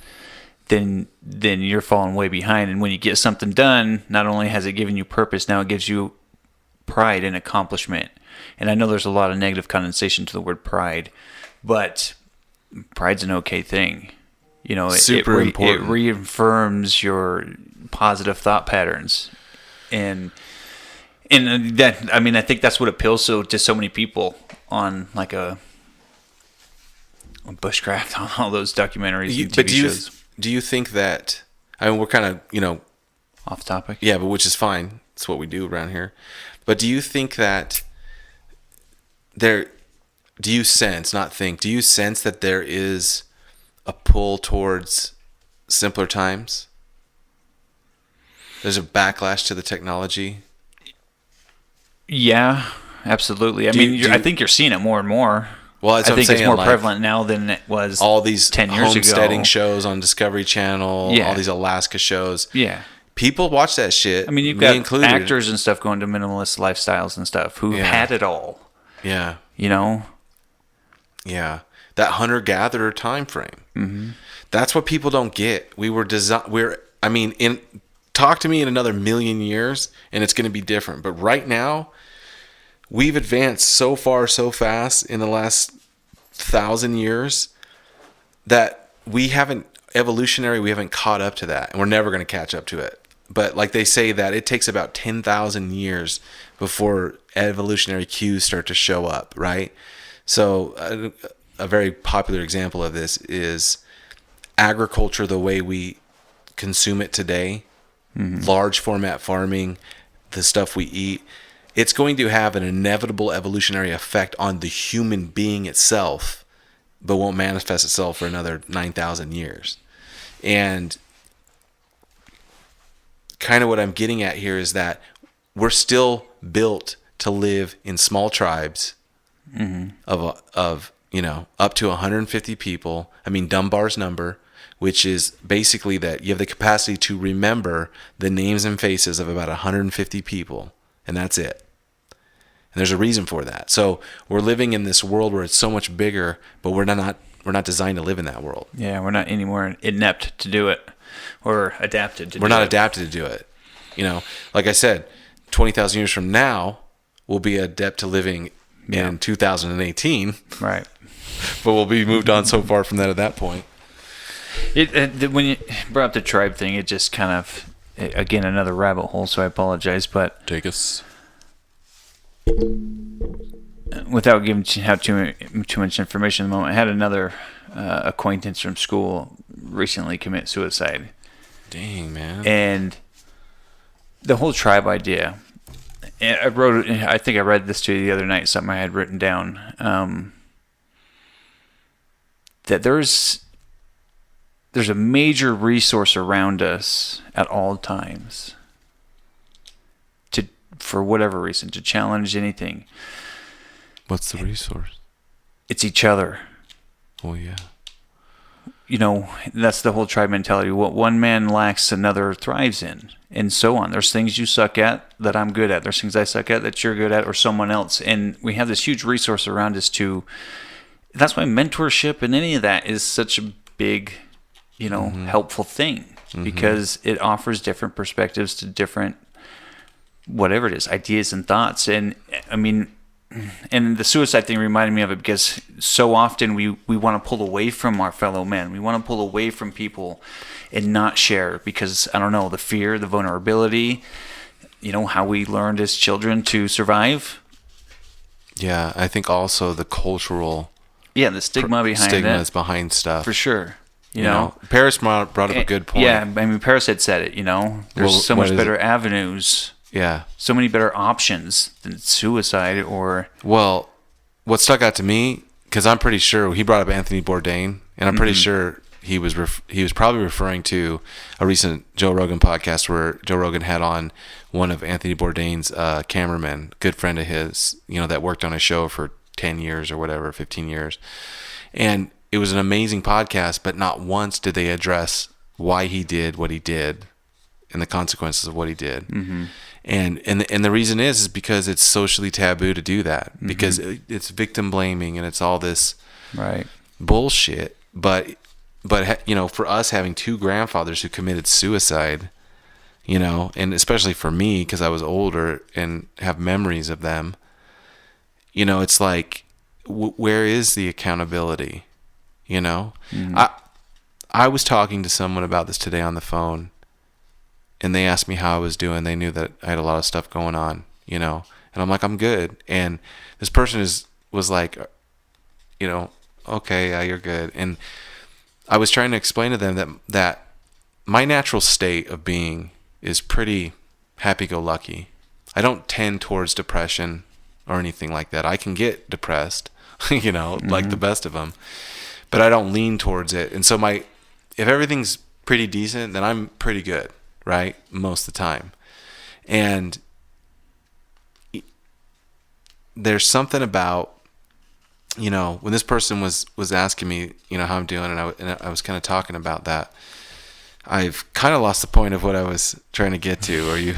then you're falling way behind. And when you get something done, not only has it given you purpose, now it gives you pride and accomplishment. And I know there's a lot of negative connotation to the word pride, but pride's an okay thing. Super important. It reaffirms your positive thought patterns. And that, I mean, I think that's what appeals to so many people on like a bushcraft, on all those documentaries and TV shows. Do you think that, I mean, we're kind of, Off topic. yeah, but which is fine. It's what we do around here. But do you think that do you sense that there is a pull towards simpler times? There's a backlash to the technology. Yeah, absolutely. I think you're seeing it more and more. Well, that's I what I'm think it's saying, more like, prevalent now than it was all these 10 years homesteading ago. shows on Discovery Channel, Yeah. all these Alaska shows. Yeah. People watch that shit. I mean, you've me got included. actors and stuff going to minimalist lifestyles and stuff who've Yeah. had it all, Yeah. you know? Yeah. That hunter-gatherer time frame. Mm-hmm. That's what people don't get. Talk to me in another million years and it's going to be different. But right now, we've advanced so far, so fast in the last 1,000 years that we haven't caught up to that. And we're never going to catch up to it. But like they say that it takes about 10,000 years before evolutionary cues start to show up, right? So a very popular example of this is agriculture, the way we consume it today, large format farming, the stuff we eat. It's going to have an inevitable evolutionary effect on the human being itself, but won't manifest itself for another 9,000 years. And kind of what I'm getting at here is that we're still built to live in small tribes of up to 150 people. I mean, Dunbar's number, which is basically that you have the capacity to remember the names and faces of about 150 people, and that's it. And there's a reason for that. So we're living in this world where it's so much bigger, but we're not designed to live in that world. Yeah, we're not anymore inept to do it or adapted to do it. We're not adapted to do it. Like I said, 20,000 years from now, we'll be adept to living in 2018. Right. But we'll be moved on so far from that at that point. When you brought up the tribe thing, it just kind of, again, another rabbit hole, so I apologize. But Take us. without giving out too much information at the moment, I had another acquaintance from school recently commit suicide. Dang, man. And the whole tribe idea, and I think I read this to you the other night, something I had written down, that there's a major resource around us at all times for whatever reason, to challenge anything. What's the resource? It's each other. Oh, yeah. That's the whole tribe mentality. What one man lacks, another thrives in, and so on. There's things you suck at that I'm good at. There's things I suck at that you're good at, or someone else. And we have this huge resource around us that's why mentorship and any of that is such a big, helpful thing, because it offers different perspectives to different, whatever it is, ideas and thoughts. And I mean, and the suicide thing reminded me of it, because so often we want to pull away from our fellow men. We want to pull away from people and not share because, I don't know, the fear, the vulnerability, how we learned as children to survive. Yeah, I think also the cultural the stigma behind it. Stigmas behind stuff. For sure. You know? Paris brought up a good point. Yeah, I mean, Paris had said it, There's so much better avenues. Yeah. So many better options than suicide or... Well, what stuck out to me, because I'm pretty sure he brought up Anthony Bourdain, and I'm pretty sure he was probably referring to a recent Joe Rogan podcast where Joe Rogan had on one of Anthony Bourdain's cameramen, good friend of his, that worked on a show for 10 years or whatever, 15 years. And it was an amazing podcast, but not once did they address why he did what he did and the consequences of what he did. Mm-hmm. And the reason is because it's socially taboo to do that, because it's victim blaming and it's all this bullshit. But for us having two grandfathers who committed suicide, and especially for me, because I was older and have memories of them, it's like, where is the accountability? I was talking to someone about this today on the phone, and they asked me how I was doing. They knew that I had a lot of stuff going on, and I'm like, I'm good. And this person was like, okay, yeah, you're good. And I was trying to explain to them that my natural state of being is pretty happy-go-lucky. I don't tend towards depression or anything like that. I can get depressed, like the best of them, but I don't lean towards it. And so if everything's pretty decent, then I'm pretty good, right? Most of the time. And there's something about, when this person was asking me, how I'm doing, and I was kind of talking about that, I've kind of lost the point of what I was trying to get to. Are you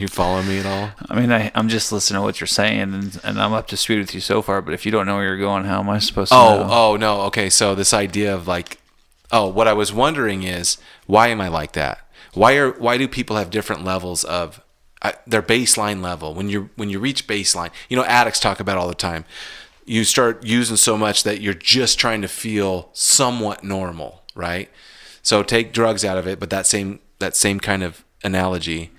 following me at all? I mean, I'm just listening to what you're saying, and I'm up to speed with you so far. But if you don't know where you're going, how am I supposed to know? Oh, no. Okay, so this idea of what I was wondering is, why am I like that? Why do people have different levels of their baseline level? When you reach baseline, addicts talk about all the time. You start using so much that you're just trying to feel somewhat normal, right? So take drugs out of it, but that same kind of analogy,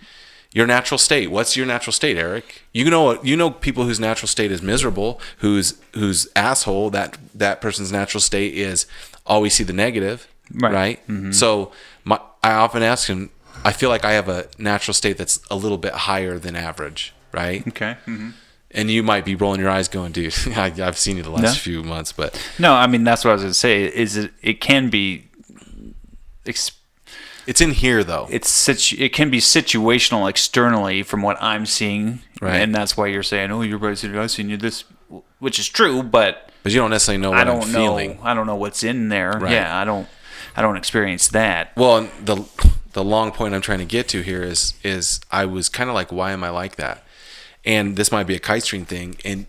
your natural state. What's your natural state, Eric? You know people whose natural state is miserable, whose asshole that person's natural state is always see the negative, right? Mm-hmm. So I often ask him, I feel like I have a natural state that's a little bit higher than average, right? Okay. Mm-hmm. And you might be rolling your eyes going, dude, I've seen you the last few months, but no, I mean, that's what I was going to say. It can be. It's in here though. It can be situational externally from what I'm seeing, right? And that's why you're saying, "Oh, you're right. I've seen you this," which is true, but you don't necessarily know what I'm feeling. I don't know what's in there. Right. Yeah, I don't experience that. Well, the long point I'm trying to get to here is I was kind of like, why am I like that? And this might be a kite string thing, and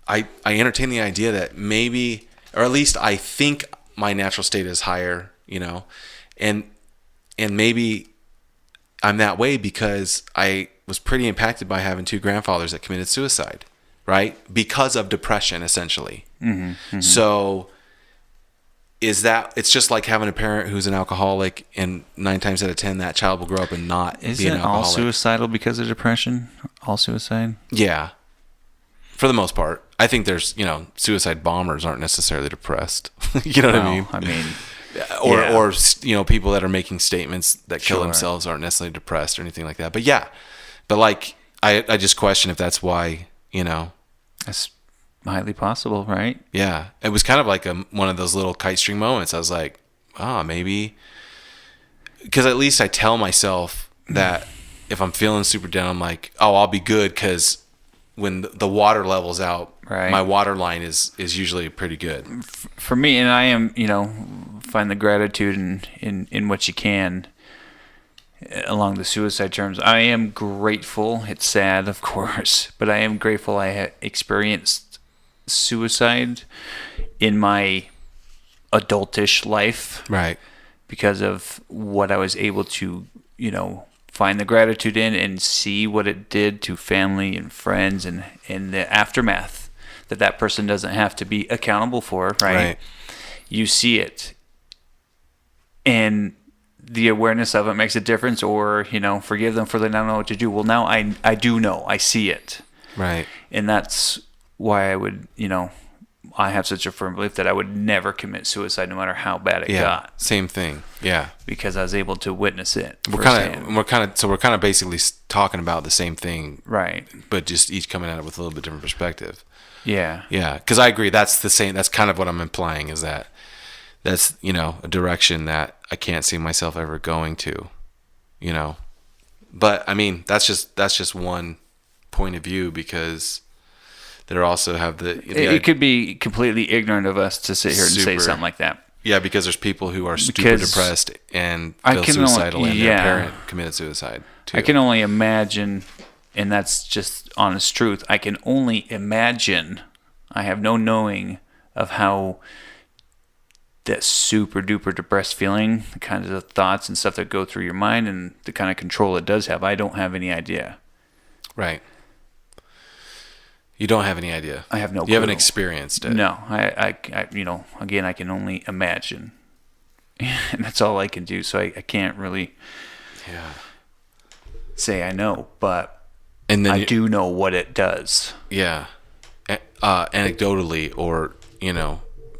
I entertain the idea that maybe, or at least I think my natural state is higher, and maybe I'm that way because I was pretty impacted by having two grandfathers that committed suicide, right? Because of depression, essentially. Mm-hmm, mm-hmm. So it's just like having a parent who's an alcoholic, and 9 times out of 10 that child will grow up and not be an alcoholic. Isn't all suicidal because of depression? All suicide? Yeah. For the most part. I think there's, suicide bombers aren't necessarily depressed. You know what I mean? Or people that are making statements that kill themselves aren't necessarily depressed or anything like that. But yeah. But I just question if that's why, That's highly possible, right? Yeah. It was kind of like one of those little kite string moments. I was like, maybe. Because at least I tell myself that if I'm feeling super down, I'm like, I'll be good because when the water level's out, right, my water line is usually pretty good. For me, and I am, find the gratitude in what you can along the suicide terms. I am grateful. It's sad, of course, but I am grateful I experienced suicide in my adultish life, right? Because of what I was able to, find the gratitude in and see what it did to family and friends and the aftermath that person doesn't have to be accountable for, right? You see it, and the awareness of it makes a difference, or forgive them for they don't know what to do. Well, now I do know. I see it, right? And that's why I would, I have such a firm belief that I would never commit suicide, no matter how bad it got. Same thing. Yeah, because I was able to witness it. We're kind of basically talking about the same thing, right? But just each coming at it with a little bit different perspective. Yeah. Because I agree. That's the same. That's kind of what I'm implying, is that's a direction that I can't see myself ever going to, But I mean, that's just one point of view, because there also have the. It could be completely ignorant of us to sit here and say something like that. Yeah, because there's people who are super depressed and feel suicidal, and their parent committed suicide too. I can only imagine, and that's just honest truth. I can only imagine. I have no knowing of how that super duper depressed feeling, the kinds of thoughts and stuff that go through your mind, and the kind of control it does have. I don't have any idea. Right. You don't have any idea. I have no clue. You haven't experienced it. No. I again, I can only imagine. And that's all I can do. So I can't really. Yeah. say I know, but And then I do know what it does. Yeah. Anecdotally, or,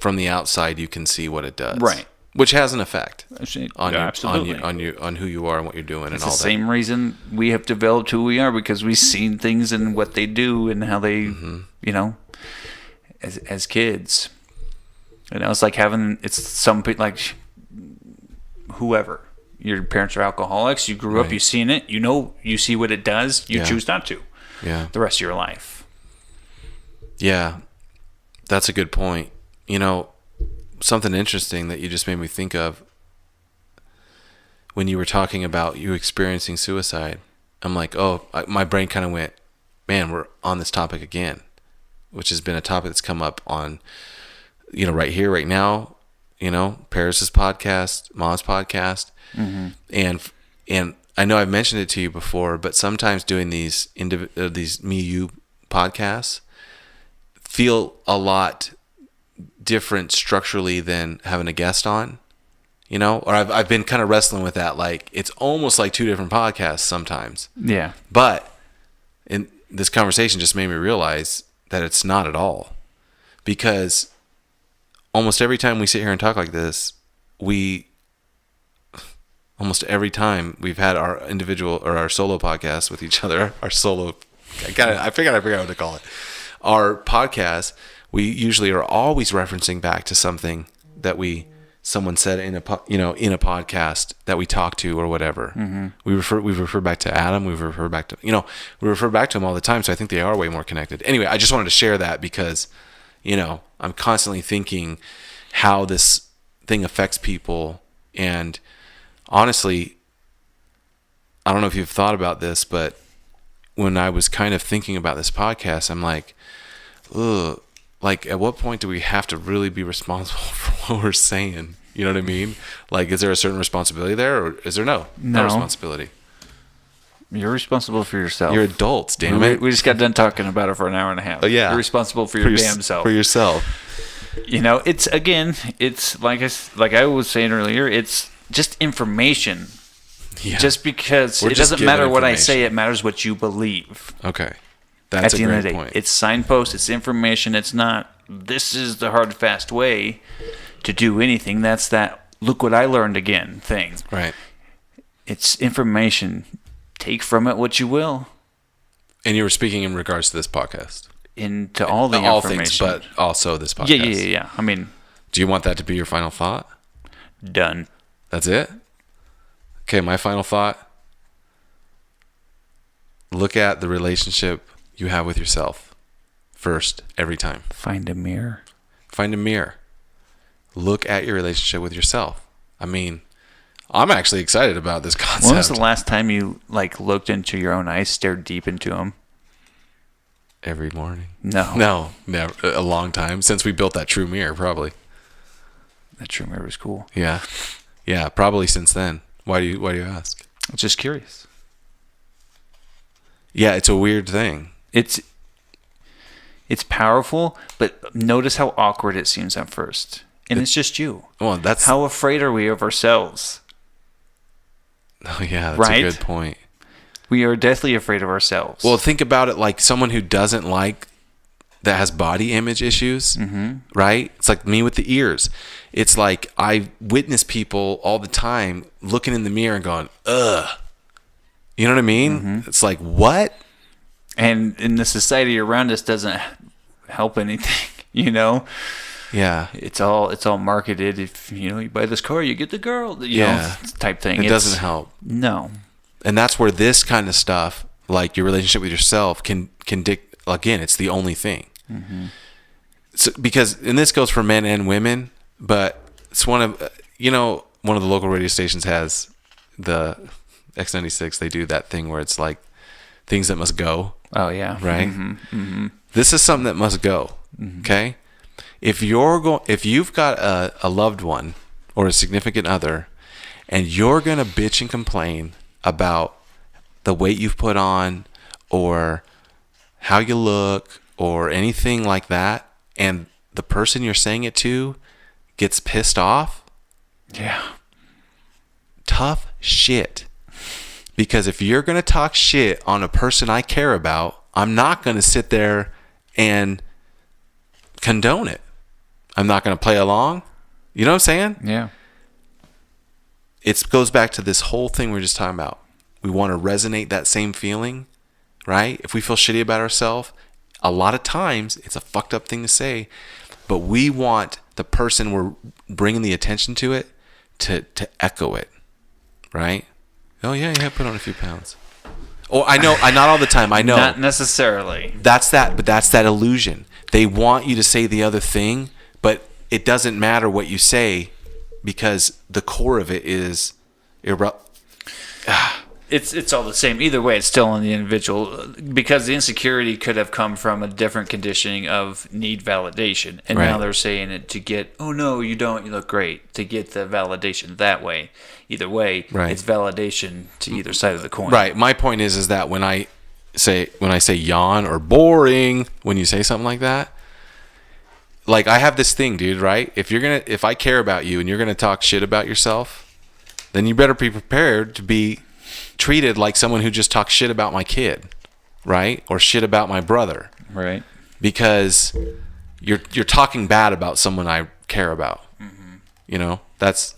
from the outside, you can see what it does. Right. Which has an effect on Yeah, you, absolutely. on who you are and what you're doing It's and all the that. same reason we have developed who we are, because we've seen things and what they do and how they, as kids. It's like it's some people, like whoever. Your parents are alcoholics. You grew up, Right. you've seen it. You see what it does. You Yeah. choose not to. Yeah. The rest of your life. Yeah. That's a good point. Something interesting that you just made me think of when you were talking about you experiencing suicide. I'm like, my brain kind of went, man, we're on this topic again, which has been a topic that's come up on, right here, right now, Paris's podcast, Mom's podcast. Mm-hmm. And I know I've mentioned it to you before, but sometimes doing these Me You podcasts feel a lot different structurally than having a guest on, or I've been kind of wrestling with that. Like, it's almost like two different podcasts sometimes. Yeah. But in this conversation just made me realize that it's not at all, because almost every time we sit here and talk like this, almost every time we've had our individual or our solo podcast with each other, I figured out what to call it. Our podcast, we usually are always referencing back to something that someone said in a podcast that we talked to or whatever. Mm-hmm. We've referred back to Adam. We've referred back to we refer back to him all the time. So I think they are way more connected. Anyway, I just wanted to share that because I'm constantly thinking how this thing affects people. And honestly, I don't know if you've thought about this, but when I was kind of thinking about this podcast, I'm like, ugh. Like, at what point do we have to really be responsible for what we're saying? You know what I mean? Like, is there a certain responsibility there, or is there no responsibility? You're responsible for yourself. You're adults, damn it. We just got done talking about it for an hour and a half. Oh, yeah. You're responsible for your damn self. For yourself. It's like I was saying earlier, it's just information. Yeah. Just because it doesn't matter what I say, it matters what you believe. Okay. That's At the a end of great the day, point. it's signposts, it's information. It's not, this is the hard, fast way to do anything. That's that, look what I learned again thing. Right. It's information. Take from it what you will. And you were speaking in regards to this podcast. Into all the all information. things, but also this podcast. Yeah. I mean, do you want that to be your final thought? done. That's it? Okay, my final thought. Look at the relationship you have with yourself first, every time. Find a mirror. Find a mirror. Look at your relationship with yourself. I mean, I'm actually excited about this concept. When was the last time you looked into your own eyes, stared deep into them? Every morning. No, never. A long time since we built that true mirror, probably. That true mirror was cool. Yeah, probably since then. Why do you ask? I was just curious. Yeah, it's a weird thing. It's powerful, but notice how awkward it seems at first, and it's just you. Well, that's How afraid are we of ourselves? Oh yeah, that's Right? a good point. We are deathly afraid of ourselves. Well, think about it like someone who doesn't like, that has body image issues, right? It's like me with the ears. It's like I witness people all the time looking in the mirror and going, ugh. You know what I mean? It's like, what? and in the society around us doesn't help anything. Yeah. It's all marketed. If you buy this car, you get the girl. You Yeah. know, type thing. It doesn't help. No. And that's where this kind of stuff, like your relationship with yourself, can again, it's the only thing. So, and this goes for men and women, but it's one of the local radio stations has the X96. They do that thing where it's like things that must go. Oh yeah. Right. This is something that must go. Okay. If you've got a loved one or a significant other, and you're gonna bitch and complain about the weight you've put on or how you look or anything like that, and the person you're saying it to gets pissed off, Yeah. tough shit. Because if you're going to talk shit on a person I care about, I'm not going to sit there and condone it. I'm not going to play along. You know what I'm saying? Yeah. It goes back to this whole thing we were just talking about. We want to resonate that same feeling, right? If we feel shitty about ourselves, a lot of times it's a fucked up thing to say, but we want the person we're bringing the attention to it to echo it, right? Oh yeah, put on a few pounds. Oh, I know, not all the time. I know. Not necessarily. That's that illusion. They want you to say the other thing, but it doesn't matter what you say because the core of it is It's all the same. Either way, it's still on the individual because the insecurity could have come from a different conditioning of need validation. And Right. now they're saying it to get, oh, no, you don't. You look great. To get the validation that way. Either way, Right. it's validation to either side of the coin. right. My point is that when I say yawn or boring, when you say something like that, like I have this thing, dude, right? If I care about you and you're going to talk shit about yourself, then you better be prepared to be treated like someone who just talks shit about my kid, right? Or shit about my brother, Right. because you're talking bad about someone I care about. You know, that's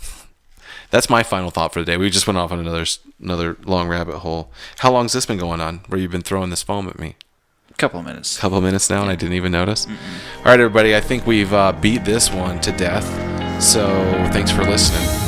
my final thought for the day. We just went off on another long rabbit hole. How long's this been going on where you've been throwing this foam at me? A couple of minutes. Couple of minutes now and I didn't even notice. All right, everybody, I think we've beat this one to death. So thanks for listening.